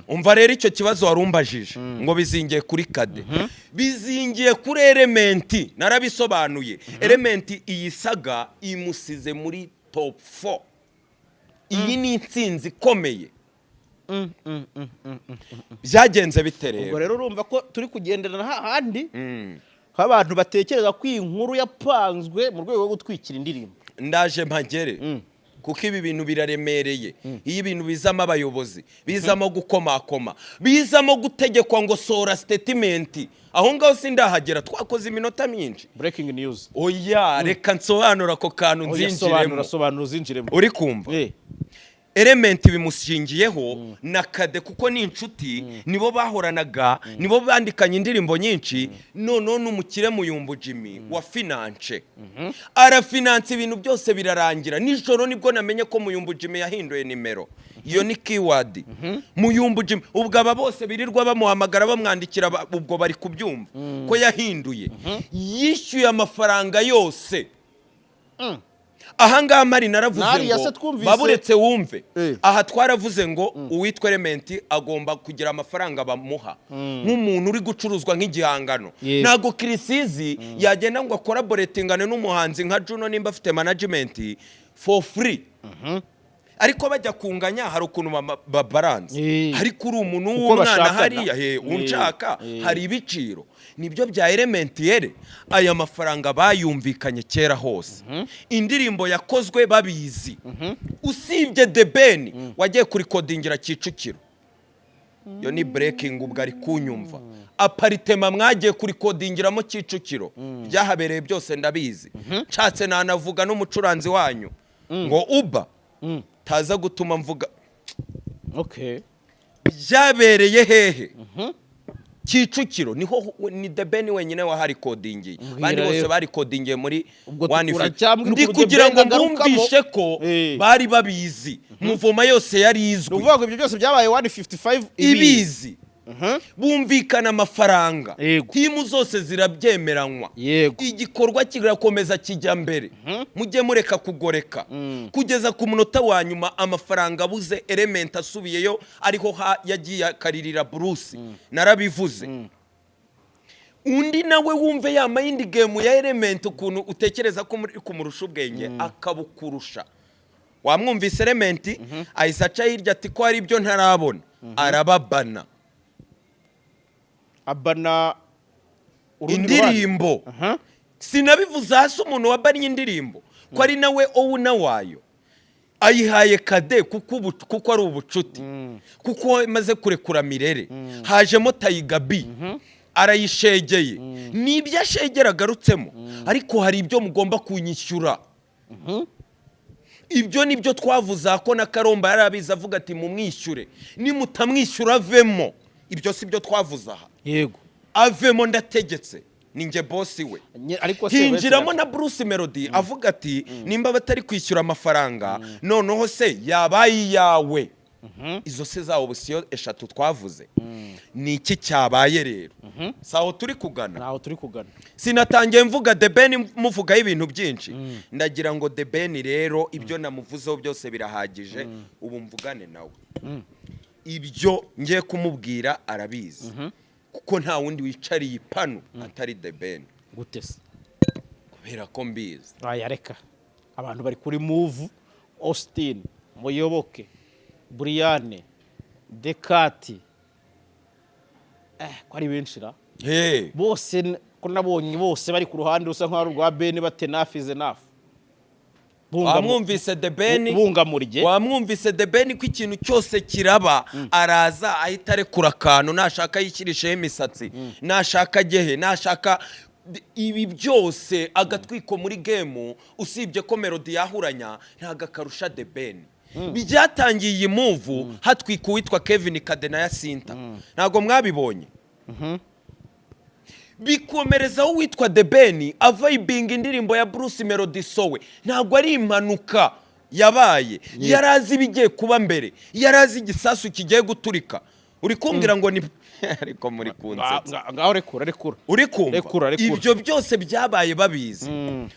umva rero icyo kibazo warumbajije ngo bizingiye kuri Kade bizingiye kuri Element narabisobanuye Element iyi saga imusize muri top 4 iyi ni intsinzi ikomeye byagenze biterera ubwo rero urumva ko turi kugenderana hahandi abantu batekereza ko iyi nkuru yapanzwe mu rwego rwo gutwikira indirimbo ndaje mpagere kuko ibi bintu biraremereye iyo ibintu bizamo abayobozi bizamo gukomakoma bizamo gutegekwa ngo sora statement aho ngaho sindahagera twakoze iminota myinshi breaking news oya reka nsobanura ako kantu nzinjiremo sobanura uzinjiremo uri kumva Element bimushingiyeho na Kade kuko ni inshuti nibo bahoranaga nibo bandikanye indirimbo nyinshi none n'umukire Muyumbu Jimmy wa finance arafinance ibintu byose birarangira nijoro nibwo namenye ko Muyumbu Jimmy yahinduye nimero iyo ni keyword Muyumbu Jimmy ubwo aba bose birirwa bamuhamagara bamwandikira ubwo bari kubyumva ko yahinduye yishyuye amafaranga yose ahanga mari naravuze ngo baburetse wumve aha twaravuze ngo uwitwa Element agomba kugira amafaranga bamuha nk'umuntu uri gucuruzwa nk'igihangano nago Kirisizi yagenda ngo collaboratingane n'umuhanzi nka Juno nimba afite management for free ariko bajya kunganya hari ukuntu babalance ariko uri umuntu w'umwana hariya unshaka hari ibiciro nibyo bya Element yere aya mafaranga bayumvikanye kera hose indirimbo yakozwe babizi usibye The Ben wagiye kuri codingira Kicukiro yo ni breaking ubwo ari kunyumva aparitema mwagiye kuri codingiramo Kicukiro byahabereye byose ndabizi nshatse nanavuga n'umucuranzi wanyu ngo uba taza gutuma mvuga byabereye hehe Kicukiro niho ni The Ben wenyine wahari codingiye bandi bose bari codingiye muri one ndi kugira ngo mwumvishe ko bari babizi muvoma yose yari izwi uvuga ibyo byose byabaye 155 ibizi bumvikana amafaranga, Yego. timu zose zirabyemeranywa, Yego. igikorwa kirakomeza kijya mbere, mujye mureka kugoreka kugeza ku munota wa nyuma amafaranga abuze, Element asubiyeyo ariho yagiye akaririra Bruce, narabivuze. Undi nawe wumve ya mind game ya Element ukuntu utekereza ko muri kumurusha ubwenge akabukurusha. Wamwumvise Element ahise aca hirya ati ko ari byo ntarabona, arababana abana indirimbo. Sinabivuze hasi umuntu wabanye indirimbo ko ari nawe owuna wayo, ayihaye Kade kuko ari ubucuti, kuko maze kurekura Mirere, hajemo Taiga B arayishegeye, nibyo ashegera agarutsemo, ariko hari ibyo mugomba kunyishyura. Ibyo nibyo twavuza ko na Karomba yarabiza avuga ati mumwishyure, nimutamwishyura avemo. Ibyo si byo twavuza aha. Yego. Avemo ndategetse, ninjye boss we. Ariko hinjiramo na Bruce Melody avuga ati nimba batari kwishyura amafaranga noneho se yabaye yawe. Izo se za option eshatu twavuze. Ni iki cyabaye rero? Saho turi kugana. Naho turi kugana. Sinatangiye mvuga The Ben muvuga ibintu byinshi. Ndagira ngo The Ben rero ibyo namuvuzeho byose birahagije, ubu mvugane nawe. Ibyo ngiye kumubwira arabizi. Kuko nta wundi wicariye ipanu atari The Ben. Gute se? Kubera ko mbizi. Reka abantu bari kuri Move, Austin, Muyoboke, Brian, Dekati, ko ari benshi ra? Bose ko nabonye bose bari ku ruhande usa nk'aho rwa Ben batenafize nafu. Wamwumvise The Ben, bungamurye. Wamwumvise The Ben ko ikintu cyose kiraba araza ahita arekura akantu, nashaka yishyirisheho imisatsi, nashaka gehe, nashaka ibi byose agatwiko muri game, usibye ko Melody yahuranya ntago akarusha The Ben. Bijyatangiye iyi move hatwika uwitwa Kevin Kade na Yasinta, ntago mwabibonye. Bikomereza uwitwa The Ben avibinga indirimbo ya Bruce Melody sowe, ntago ari impanuka yabaye, yarazi bigiye kuba mbere, yarazi igisasu kigiye guturika. Uri kumbwira ngo ni ariko muri kunsetsa ngaho rekura uri kumva ibyo byose byabaye babizi.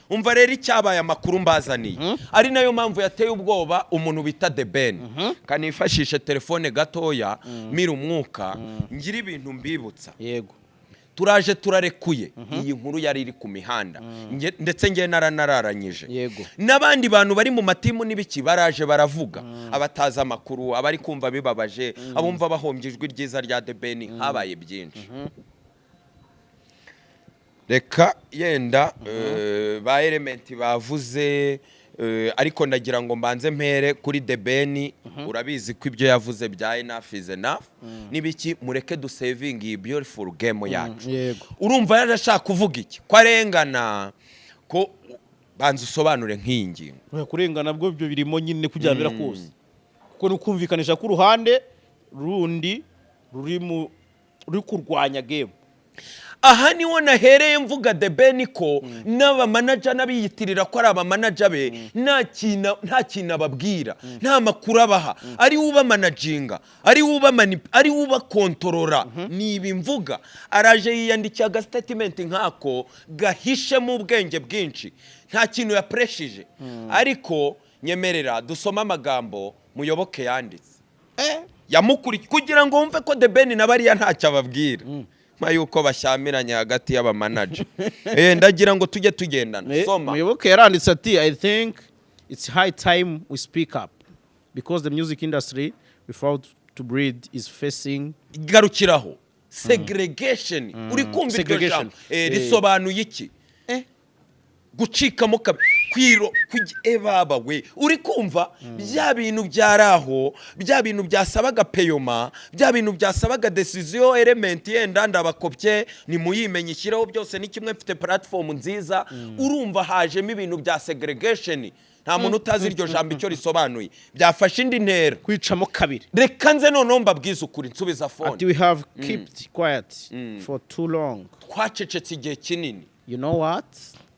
Umva rero icyabaye amakuru mbazaniye, ari nayo mpamvu yateye ubwoba umuntu bita The Ben. Kanifashishe telefone gatoya mira umwuka ngira ibintu mbibutsa. Yego. Turaje turarekuye iyi nkuru yari iri ku mihanda, ndetse ngiye naranararanyije. Yego. N'abandi bantu bari mu matimu n'ibiki baraje baravuga, abataza amakuru, abari kumva bibabaje, abumva bahombye ijwi ryiza rya The Ben, habaye byinshi. Reka yenda ba Element bavuze, ariko ndagira ngo mbanze mpere kuri The Ben. Urabizi ko ibyo yavuze bya enough is enough, nibiki mureke du saving iyi beautiful game yacu. Urumva yarashaka kuvuga iki? Ko arengana, ko banze usobanure nk'ingingo. Kurengana bwo byo birimo nyine kujyana birakuzi, kuko nukumvikanisha ku ruhande rundi ruri kurwanya game. Aha niho nahereye mvuga The Ben ko n'aba manager nabiyitirira ko ari aba manager be nta kintu ababwira, nta makuru abaha, ari uba managinga, ari uba kontrola. Ni ibimvuga araje yiyandikiye aga statement nkako gahishe mu bwenge bwinshi, nta kintu yapreshije. Ariko nyemerera dusoma amagambo Muyoboke yanditse yamukuri kugira ngo wumve ko The Ben nabariya ntacyo ababwira, mayuko bashyamiranye hagati y'aba manager. Ndagira ngo tujye tugendana. Soma. Muyoboke yaranditse ati I think it's high time we speak up because the music industry without to breed is facing garukiraho segregation. Uri kumva iryo jambo risobanuye iki? Gucikamo kwiro baba we. Uri kumva bya bintu byaraho, bya bintu byasabaga peyoma, bya bintu byasabaga decision Element yenda ndabakopye ni muyimenye ishyiraho byose ni kimwe, mfite platform nziza. Urumva hajemo ibintu bya segregation, nta muntu utazi iryo jambo icyo risobanuye, byafashe indi ntera kwicamo kabiri. Reka nze noneho mbabwiza ukuri, nsubiza phone. Ati we have kept quiet for too long. Twacecetse igihe kinini. You know what?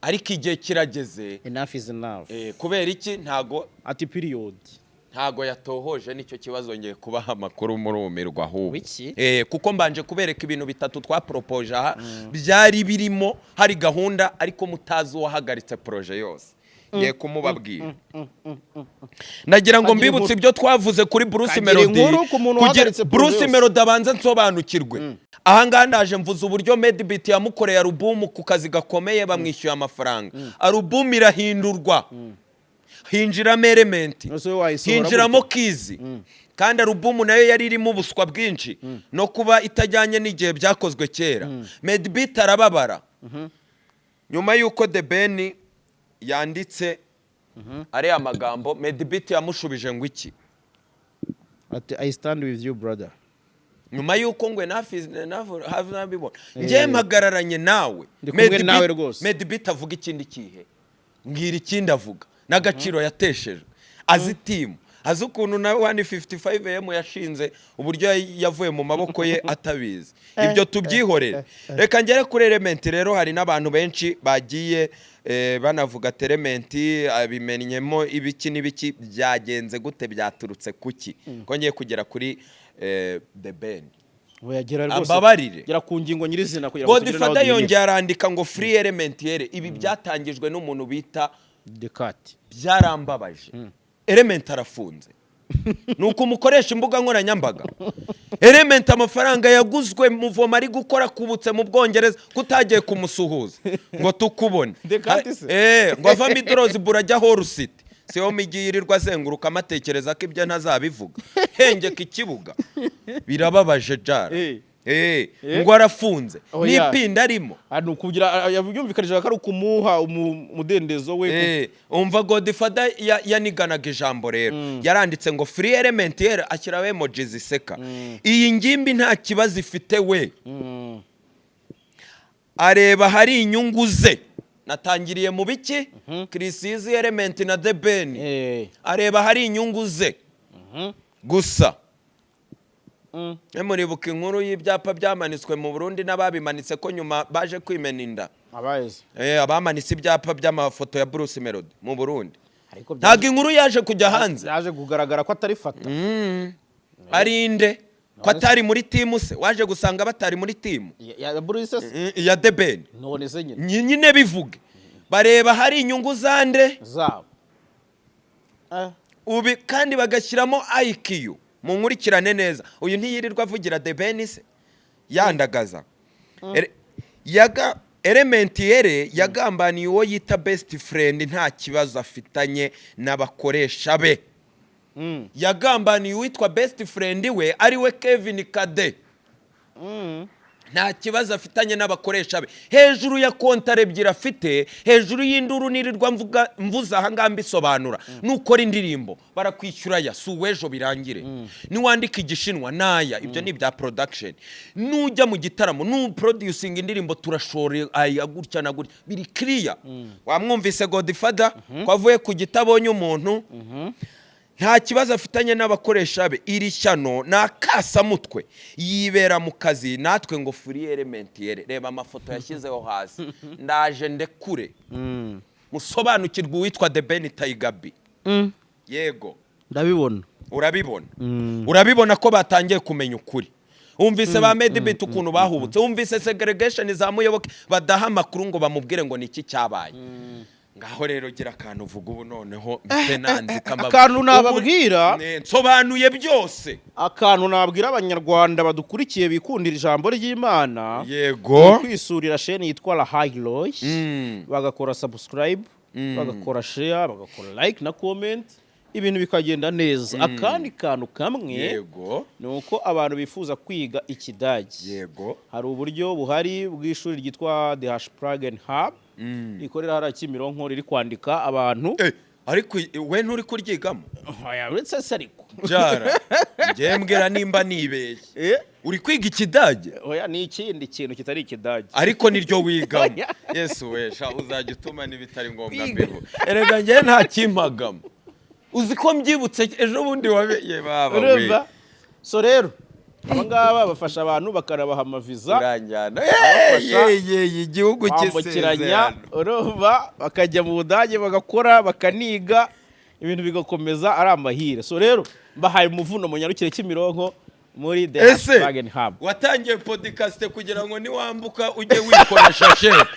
Ariko igihe kirageze. Enough is enough. Kubera iki? Ntago ati period. ntago yatohoje nicyo kibazo ngiye kubaha amakuru murumirwa ahubwo Wiki? kuko mbanje kubereka ibintu bitatu twapropoje aha byari birimo hari gahunda ariko mutazi uwahagaritse projet yose ngiye kumubabwira nagira ngo mbibutse ibyo twavuze kuri Bruce Melody kugira Bruce Melody abanza nsobanukirwe aha ngaha ndaje mvuze uburyo Medbeat yamukoreye album ku kazi gakomeye bamwishyuye amafaranga album irahindurwa hinjiramo Element hinjiramo Kizi kandi album nayo yari irimo ubuswa bwinshi no kuba itajyanye n'igihe byakozwe kera Medbeat arababara nyuma yuko The Ben yanditse ari amagambo Medbeat yamushubije ngo iki ati I stand with you brother nyuma yuko ngwe have nabibona ngiye mpagararanye nawe Medbeat avuga ikindi kihe ngira ikindi avuga n'agaciro yatesheje azi team azi ukuntu na 155am yashinze uburyo yavuye mu maboko ye atabizi ibyo tubyihorera reka ngere kuri Element rero hari n'abantu benshi bagiye banavuga Element abimenyemo ibiki n'ibiki byagenze gute byaturutse kuki ko ngiye kugera kuri The Ben Oyagera rwose ababarire gera ku ngingo nyirizina kugira ngo Godfather yongeye arandika ngo free Element yere ibi byatangijwe n'umuntu bita Dekati byarambabaje Element arafunze nuko umukoresha imbuga nkoranyambaga Element amafaranga yaguzwe muvoma ari gukora kubutse mu Bwongereza kutagiye kumusuhuza ngo tukubone ngo ava Midrose burajya Hall City siho migiyirirwa azenguruka amatekereza ko ibyo ntazabivuga hengeka ikibuga birababaje jara ngo arafunze n'ipinda arimo hano kugira yabyumvikanije ko ari ukumuha umudendezo we umva Godfather yaniganaga ijambo rero yaranditse ngo free Element yere ashyiraho emojis ziseka iyi ngimbi nta kibazo ifite we areba hari inyungu ze natangiriye mu biki Chrisizi Element na The Ben areba hari inyungu ze gusa muribuka inkuru y'ibyapa byamanitswe mu Burundi n'ababimanitse ko nyuma baje kwimena inda abamanitse ibyapa by'amafoto ya Bruce Melody mu Burundi ntago inkuru yaje kujya hanze yaje kugaragara ko atari fata ari inde ko atari muri team se waje gusanga batari muri team ya Bruce ya The Ben none se nyine bivuge bareba hari inyungu zande zabo ubi kandi bagashyiramo IQ mu nkurikirane neza uyu ntiyirirwa avugira The Ben se yandagaza Element yere yagambaniye uwo yita best friend nta kibazo afitanye n'abakoresha be yagambaniye uwitwa best friend we ari we Kevin Kade nta kibazo afitanye n'abakoresha be hejuru ya kontare ebyiri afite hejuru y'induru nirirwa mvuza aha ngaha mbisobanura nukora indirimbo barakwishyura ya suwejo birangire niwandika igishinwa naya ibyo ni bya production nujya mu gitaramo nu producing indirimbo turashore aya gutya na gutya biri clear wamwumvise Godfather kwavuye ku gitabonye umuntu nta kibazo afitanye n'abakoresha be iri shyano nakasa mutwe yibera mu kazi natwe ngo free Element yere reba amafoto yashyizeho hasi ndaje ndekure musobanukirwa uwitwa The Ben Taigabi yego ndabibona urabibona ko batangiye kumenya ukuri umvise ba Medbeat ukuntu bahubutse umvise segregation zamuyoboke badaha makuru ngo bamubwire ngo niki cyabaye ngaho rero gira akantu uvuga ubu noneho mpenanzi akantu nababwira nsobanuye byose akantu nababwira abanyarwanda badukurikiye bikundira ijambo ry'Imana yego kwisurira chaîne yitwa La High Loge bagakora subscribe bagakora share bagakora like na comment ibintu bikagenda neza akandi kantu kamwe yego nuko abantu bifuza kwiga ikidage yego hari uburyo buhari bw'ishuri ryitwa The Hash Hub ikorera hara Kimironko riri kwandika abantu ariko we nturi kuryigamo oya uretse se ariko jara ngiye mbwira nimba nibeshye uri kwiga ikidage oya ni ikindi kintu kitari ikidage ariko niryo wigamo Yesu wesha uzajya utuma nibitari ngombwa mbeho erega ngiye nta kimpagamo uzi ko mbyibutse ejo bundi wabeye baba we so rero abangaba bafasha abantu bakarabaha amaviza uranjyana igihugu cy'isezerano urumva bakajya mu Budage bagakora bakaniga ibintu bigakomeza ari amahire. So rero mbahaye umuvuno mu Nyarukire Kimironko muri The Wagon Hub. Watangiye podcast kugira ngo niwambuka ujye wikoresha chef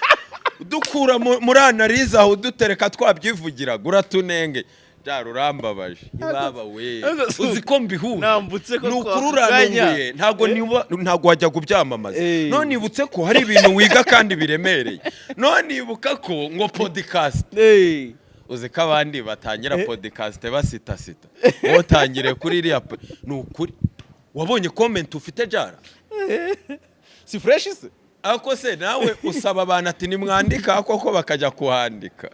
dukura muri analize aho dutereka twabyivugira guratunenge Jara urambabaje ibaba we uziko mbihura nambutse ko nukururanunguye ntago wajya kubyamamaza none nibutse ko hari ibintu wiga kandi biremereye none nibuka ko ngo podcast uzi ko abandi batangira podcast basita wotangire kuri iriya nukuri wabonye comment ufite Jara si fresh se ako se nawe usaba abantu ati nimwandika koko bakajya kuhandika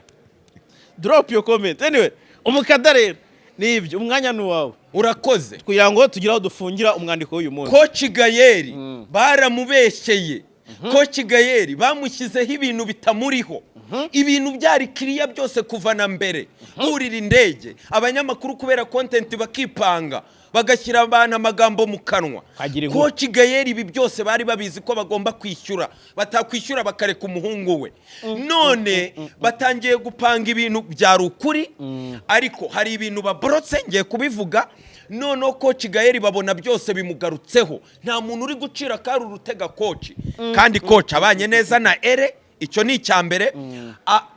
drop your comment anyway umukada rero nibyo umwanya nuwawe urakoze kugira ngo tugira aho dufungira umwandiko w'uyu munsi Coach Gayeri baramubeshyeye Coach Gayeri bamushyizeho ibintu bitamuriho ibintu byari kiriya byose kuva na mbere urira indege abanyamakuru kubera content bakipanga bagashyira abantu amagambo mu kanwa Coach Gayeri ibi byose bari babizi ko bagomba kwishyura batakwishyura bakareka umuhungu we none batangiye gupanga ibintu byari ukuri ariko hari ibintu babrotse ngiye kubivuga none Coach Gayeri babona byose bimugarutseho nta muntu uri gucira kari urutega Coach kandi Coach abanye neza na Ere icyo ni icyambere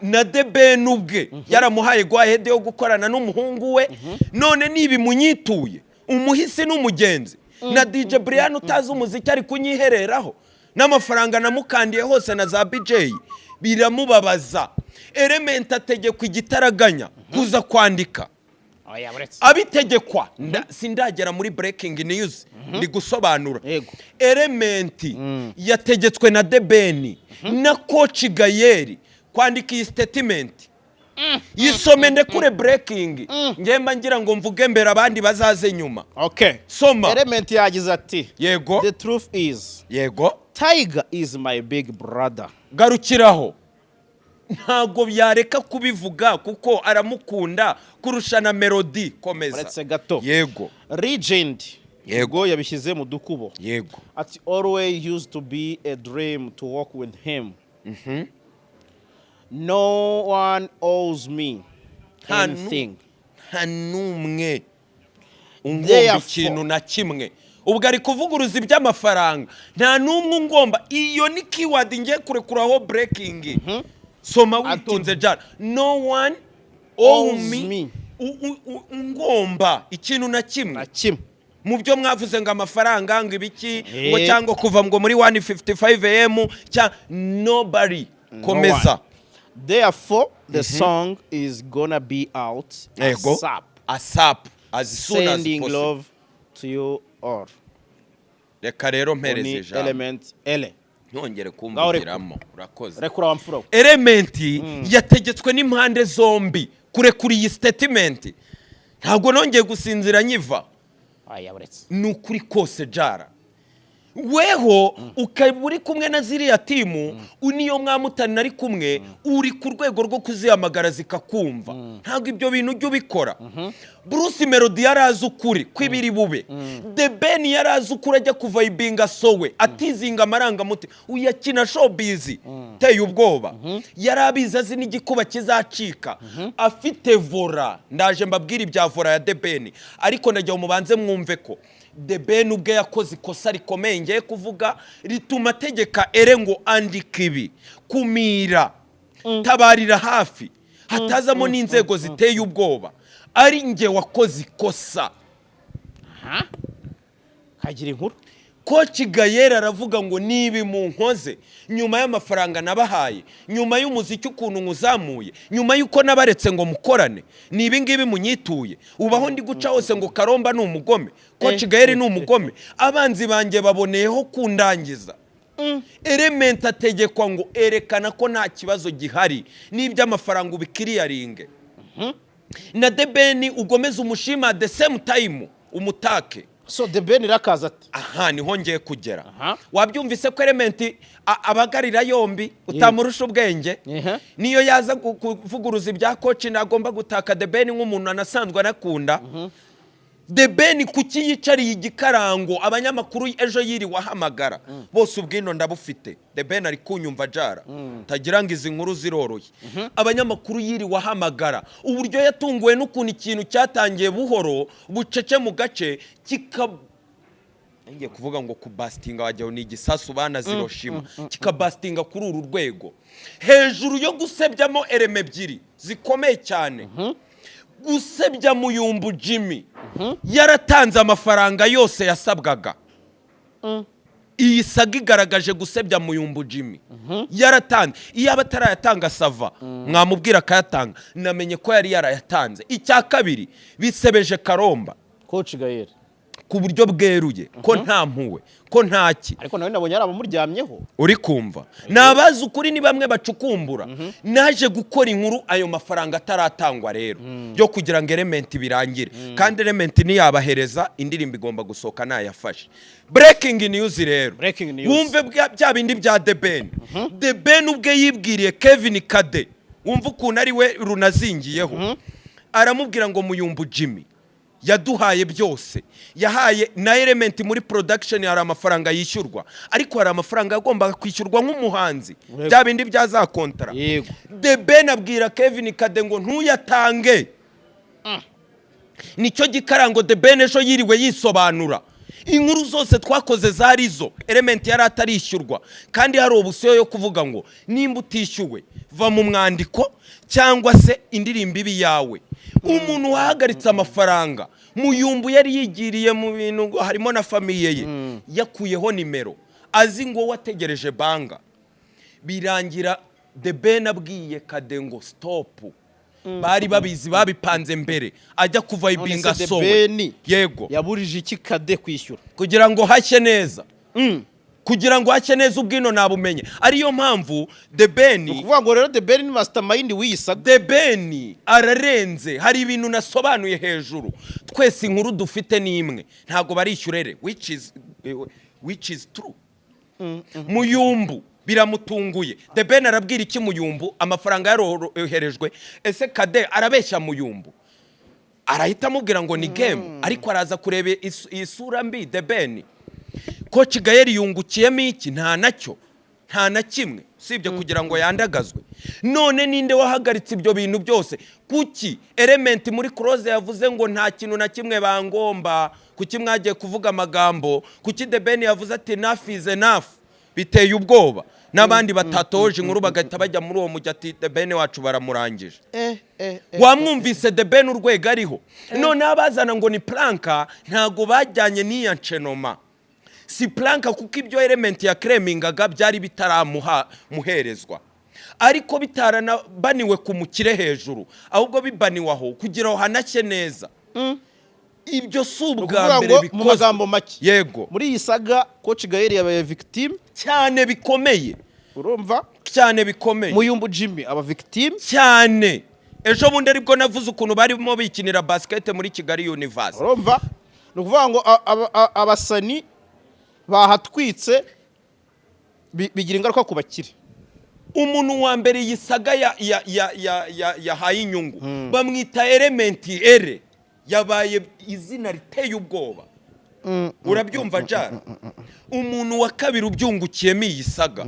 na The Ben ubwe yaramuhaye go ahead yo gukorana n'umuhungu we none nibi munyituye umuhisi n'umugenzi na DJ Brian utazi umuziki ari kunyihereraho n'amafaranga namukandiye hose na za BJ biramubabaza Element ategekwa igitaraganya kuza kwandika abitegekwa sindagera muri breaking news ndi gusobanura Element yategetswe na The Ben na Coach Gayeri kwandika iyi statement yisome ndekure breaking ngemba ngira ngo mvuge mbere abandi bazaze nyuma soma Element yagize ati yego the truth is yego Tiger is my big brother garukiraho ntago byareka kubivuga kuko aramukunda kurusha na Melody komeza yego Legend yego yabishyize mu dukubo yego ati always used to be a dream to work with him no one owes me anything hanumwe ungomba ikintu na kimwe ubwo ari kuvuguruza iby'amafaranga nta numwe ngomba iyo ni keyword ngiye kurekuraho breaking soma witunze Jara no one owes me ngomba ikintu na kimwe mu byo mwavuze ngo amafaranga ngo ibiki ngo cyangwa kuva ngo muri 155 am cya nobody komeza therefore the song is gonna be out ASAP as soon as sending love to you all reka rero mpereze Jara Element ele ntongere kumvugiramo urakoze rekura wamfuro Element yategetswe n'impande zombi kurekura iyi statement ntabwo nongeye gusinzira nyiva nukuri kose Jara weho ukaburi kumwe na ziriya timu uniyo mwamutani ari kumwe uri ku rwego rwo kuzihamagara zikakumva ntabwo ibyo bintu ujye ubikora Bruce Melody yarazi ukuri kwibiri bube The Ben yarazi ukuri ajya kuva ibinga sowe atizinga amarangamuti uyakina showbiz teye ubwoba yarabiza azi n'igikuba kizacika afite vora ndaje mbabwira ibya vora ya The Ben ariko najya umubanze mwumve ko The Ben ubwe yakoze ikosa rikomeye ngiye kuvuga rituma tegeka Ere ngo andika ibi kumira tabarira hafi hatazamo n'inzego ziteye ubwoba ari nge wakoze ikosa kagira inkuru Coach Gayeri aravuga ngo nibi mu nkoze nyuma y'amafaranga nabahaye nyuma y'umuziki ukuntu nguzamuye nyuma yuko nabaretse ngo mukorane nibi ngibi munyituye ubaho ndi guca hose ngo Karomba n'umugome Coach Gayeri n'umugome abanzi banjye baboneyeho kundangiza Element ategekwa ngo erekana ko nta kibazo gihari n'iby'amafaranga ubikiriyaringe na The Ben ugomeza umushima at the same time umutake so The Ben rakaza ati aha niho ngiye kugera wabyumvise ko Element abagarira yombi utamurusha ubwenge niyo yaza kuvuguruza ibya Coach nagomba gutaka The Ben nk'umuntu anasanzwe anakunda The Ben kuki yicariye igikarango abanyamakuru ejo yiri wahamagara bose ubwino ndabufite The Ben ari kunyumva jara tagira ngo izi nkuru ziroroye abanyamakuru yiri wahamagara uburyo yatunguwe n'ukuntu ikintu cyatangiye buhoro bucece mu gace ngiye kuvuga ngo kubastinga wajyaho ni igisasu bana Hiroshima kikabastinga kuri uru rwego hejuru yo gusebyamo eleme ebyiri zikomeye cyane gusebya Muyumbu Jimmy yaratanze amafaranga yose yasabwaga iyi saga igaragaje gusebya Muyumbu Jimmy yaratanze iyo abatarayatanga sava mwamubwira akayatanga namenye ko yari yarayatanze icya kabiri bisebeje Karomba Coach Gael ku buryo bweruye ko nta mpuwe ko ntaki ariko nawe nabonye arabamuryamyeho uri kumva nabaza ukuri ni bamwe bacukumbura naje gukora inkuru ayo mafaranga ataratangwa rero yo kugira ngo element birangire kandi element ni yabahereza indirimbo igomba gusoka nayafashe breaking news rero wumve bya bindi bya The Ben The Ben ubwe yibwiriye Kevin Kade wumva ukuntu ari we runazingiyeho aramubwira ngo Muyumbu Jimmy yaduhaye byose yahaye na element muri production hari amafaranga yishyurwa ariko hari amafaranga agomba kwishyurwa nk'umuhanzi bya bindi byaza kontra The Ben abwira Kevin Kade ngo ntuyatange nicyo gikarango The Ben ejo yiriwe yisobanura inkuru zose twakoze zarizo element yari atarishyurwa kandi hari obusiyo yo kuvuga ngo nimba utishyuwe va mu mwandiko cyangwa se indirimbo ibi yawe umuntu wahagaritse amafaranga Muyumbu yari yigiriye mu bintu harimo na famiye ye yakuyeho nimero azi ngo wategereje banga birangira The Ben abwiye Kade ngo stop bari babizi babipanze mbere ajya kuva ibinga sowe yego yaburije iki Kade kwishyura kugira ngo hashye neza kugira ngo hake neza ubwino nabumenye ariyo mpamvu The Ben kuvuga ngo rero The Ben ni mastermind wiyisa The Ben ararenze hari ibintu nasobanuye hejuru twese inkuru dufite ni imwe ntago barishyurere which is true Muyumbu biramutunguye The Ben arabwira iki Muyumbu amafaranga yaroherejwe ese Kade arabeshya Muyumbu arahita amubwira ngo ni game ariko araza kureba isura mbi The Ben Coach Gael yungukiyemo iki nta na kimwe sibyo kugira ngo yandagazwe none ninde wahagaritse ibyo bintu byose kuki element muri close yavuze ngo nta kintu na kimwe bangomba kuki mwagiye kuvuga amagambo kuki The Ben yavuze ati enough is enough biteye ubwoba n'abandi batatoje inkuru bagahita bajya muri uwo mujyi ati The Ben wacu baramurangije wamwumvise The Ben urwego ariho none abazana ngo ni planka ntago bajyanye n'iya cenoma si planka kuko ibyo element ya cremingaga byari bitaramuha muherezwa ariko bitarana baniwe kumukire hejuru ahubwo bibaniwaho kugira ngo hanashye neza ibyo subwa mbere bikoze mu magambo make yego muri iyi saga Coach Gael yabaye victim cyane bikomeye urumva cyane bikomeye Muyumbu Jimmy aba victim cyane ejo bundi aribwo navuze ukuntu barimo bikinira basket muri Kigali University urumva nukuvuga ngo abasani bahatwitse bigira ingaruka ku bakire umuntu wa mbere yisaga yahaye inyungu bamwita element ere yabaye izina riteye ubwoba urabyumva jara umuntu wa kabiri ubyungukiyemo yisaga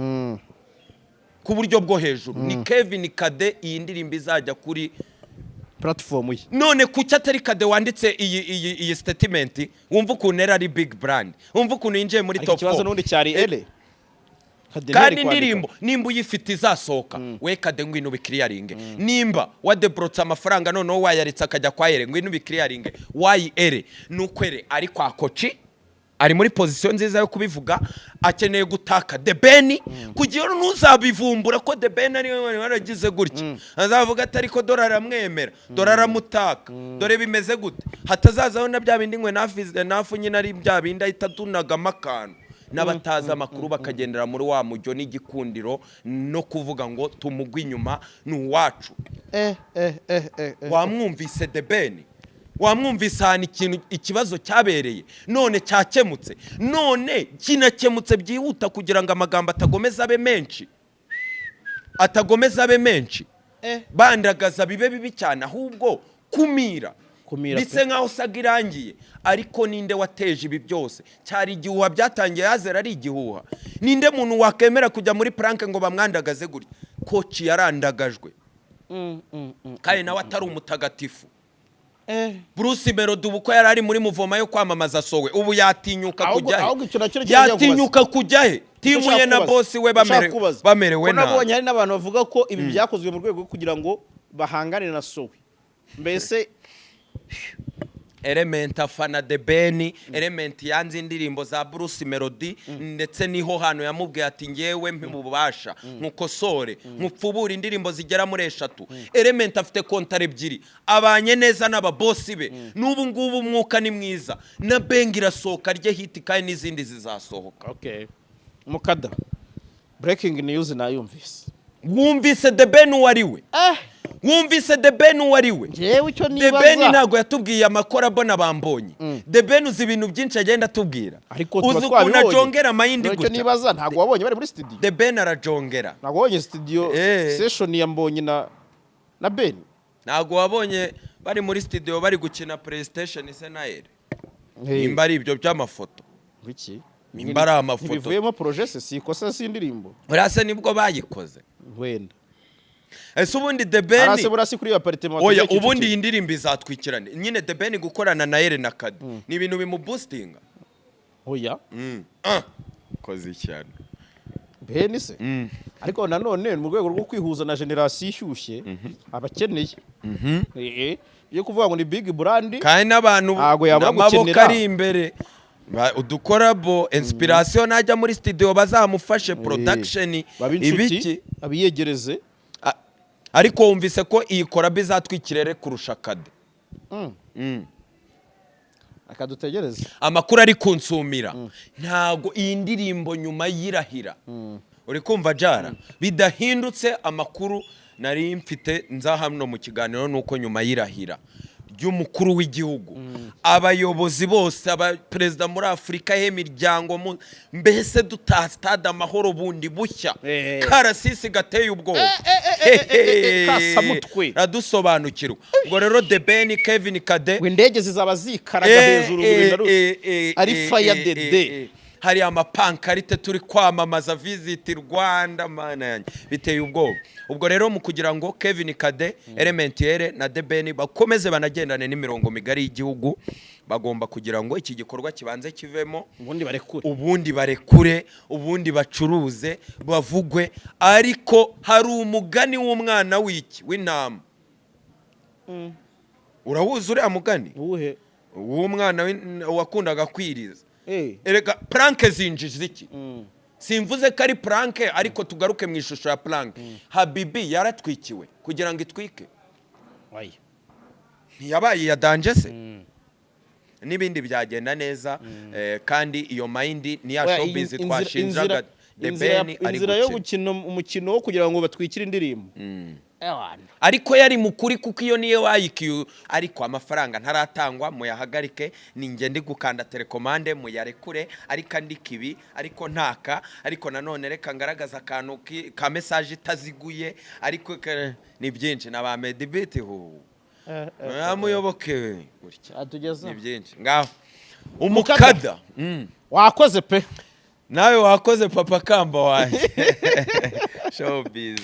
ku buryo bwo hejuru ni Kevin Kade iyi ndirimbo izajya kuri platform ye none kuki atari Kade wanditse iyi statement wumva ukuntu ari big brand wumva ukuntu yinjiye muri top 4 ikibazo n'undi cyari ele kandi indirimbo nimba uyifite izasohoka we Kade ngwino bikiriyaringe nimba wadebrotse amafaranga noneho wayaritse akajya kwa ere ngwino bikiriyaringe wayi ere nukwere ari kwa koci ari muri position nziza yo kubivuga akeneye gutaka The Ben kugira ntuzabivumbura ko The Ben ari waragize gutya azavuga atari ko dollar amwemera dollar amutaka dore bimeze gute hatazazaho na bya bindi ngwe nafize nafu nyina ari bya bindi ahitadunaga makano n'abataza amakuru bakagendera muri wa mujyo n'igikundiro no kuvuga ngo tumugwa inyuma n'uwacu wamwumvise The Ben wamwumvise hano ikintu ikibazo cyabereye none cyakemutse none kinakemutse byihuta kugira ngo amagambo atagomeza abe menshi bandagaza bibe bibi cyane ahubwo kumira bise nkaho saga irangiye. Ariko ninde wateje ibi byose? Cyari igihuha byatangiye yazera ari igihuha. Ninde muntu wakemera kujya muri prank ngo bamwandagaze guri? Koci yarandagajwe. Kandi nawe atari umutagatifu. Bruce Melody uko yari ari muri muvoma yo kwamamaza sowe, ubu yatinyuka kujya he? Yatinyuka kujya he? Timuye na boss we bamerewe na. Nabonye hari n'abantu bavuga ko ibi byakozwe mu rwego kugira ngo bahangane na sowe. Mbese Element afana The Ben, Element yanze indirimbo za Bruce Melody, ndetse niho hano yamubwiye ati ngewe mpibubasha nkukosore nkupfubura indirimbo zigera muri 3. Element afite kontare ebyiri, abanye neza n'ababosi be, n'ubu ngubu umwuka ni mwiza, na Beng irasohoka rye hit kandi n'izindi zizasohoka. Okay, Mukada, breaking news nayumvise. Wumvise The Ben wariwe? Wumvise The Ben wariwe? Jewe icyo nibaza. The Ben ntago yatubwiye amakora bona bambonye. The Ben uzi ibintu byinshi agenda atubwira. Uzi kuna jongera mayindi guta. Icyo nibaza ntago wabonye bari muri studio. The Ben arajongera. Ntago wabonye studio session ya Mbonyi na Ben. Ntago wabonye bari muri studio bari gukina PlayStation se na ere. Nimba ari ibyo by'amafoto. Biki? Nimba ari amafoto. Bivuyemo projet si ikosa sindirimbo. Urase nibwo bayikoze. Wenda. Ese ubundi The Ben arase kuri apartment. Oya ubundi indirimbo izatwikirane. Nyine The Ben gukorana na Ere na Kadi. Ni ibintu bimu boostinga. Oya. Koze cyane. Ben se. Ariko nanone mu rwego rwo kwihuza na generation ishyushye abakeneye. Yo kuvuga ngo ni big brand. Kandi n'abantu amaboko ari imbere. Udukorabo inspiration najya muri studio bazamufashe production ibiki abiyegereze. Ariko wumvise ko iyi korabo izatwikirere kurusha Kade. Akadutegereza. Amakuru ari kunsumira. Ntago iyi ndirimbo nyuma yirahira. Uri kumva Jara? Bidahindutse amakuru nari mfite nzahamno mu kiganiro nuko nyuma yirahira y'umukuru w'igihugu, abayobozi bose, abaperezida muri Afrika y'imiryango, mbese stade amahoro bundi bushya. Karasisi gateye ubwoba. Kasamutwe radusobanukirwa. Ngo rero The Ben, Kevin Kade w'indege zizaba zikaraga hejuru ari fire the hari amapankarite turi kwamamaza Visit Rwanda mana yanjye biteye ubwoba. Ubwo rero mu kugira ngo Kevin Kade, Element Yere na The Ben bakomeze banagendane n'imirongo migari y'igihugu, bagomba kugira ngo iki gikorwa kibanze kivemo, ubundi barekure, ubundi bacuruze, bavugwe. Ariko hari umugani w'umwana w'iki w'intama. Urawuzi uriya mugani? Uwuhe? Uw'umwana wakundaga kwiriza. Erega prank zinjiza iki? Simvuze ko ari prank, ariko tugaruke mu ishusho ya prank. Habibi yaratwikiwe kugira ngo itwike. Ntiyabaye ya danger se? N'ibindi byagenda neza, kandi iyo mind ni ya showbiz twashinjaga The Ben ari inzira yo gukina umukino wo kugira ngo batwikire indirimbo. Ariko yari mukuri kuko iyo niye wayikiye, ariko amafaranga ntaratangwa mu yahagarike, ninge ndi gukanda telecommande mu yarekure, ariko ndikibi, ariko ntaka, ariko nanone reka ngaragaza akantu ka message itaziguye, ariko ni byinshi na ba Medibit ho amuyoboke gutya atugeza ni byinshi ngaho. Umukada wakoze pe, nawe wakoze papa kamba wanjye showbiz.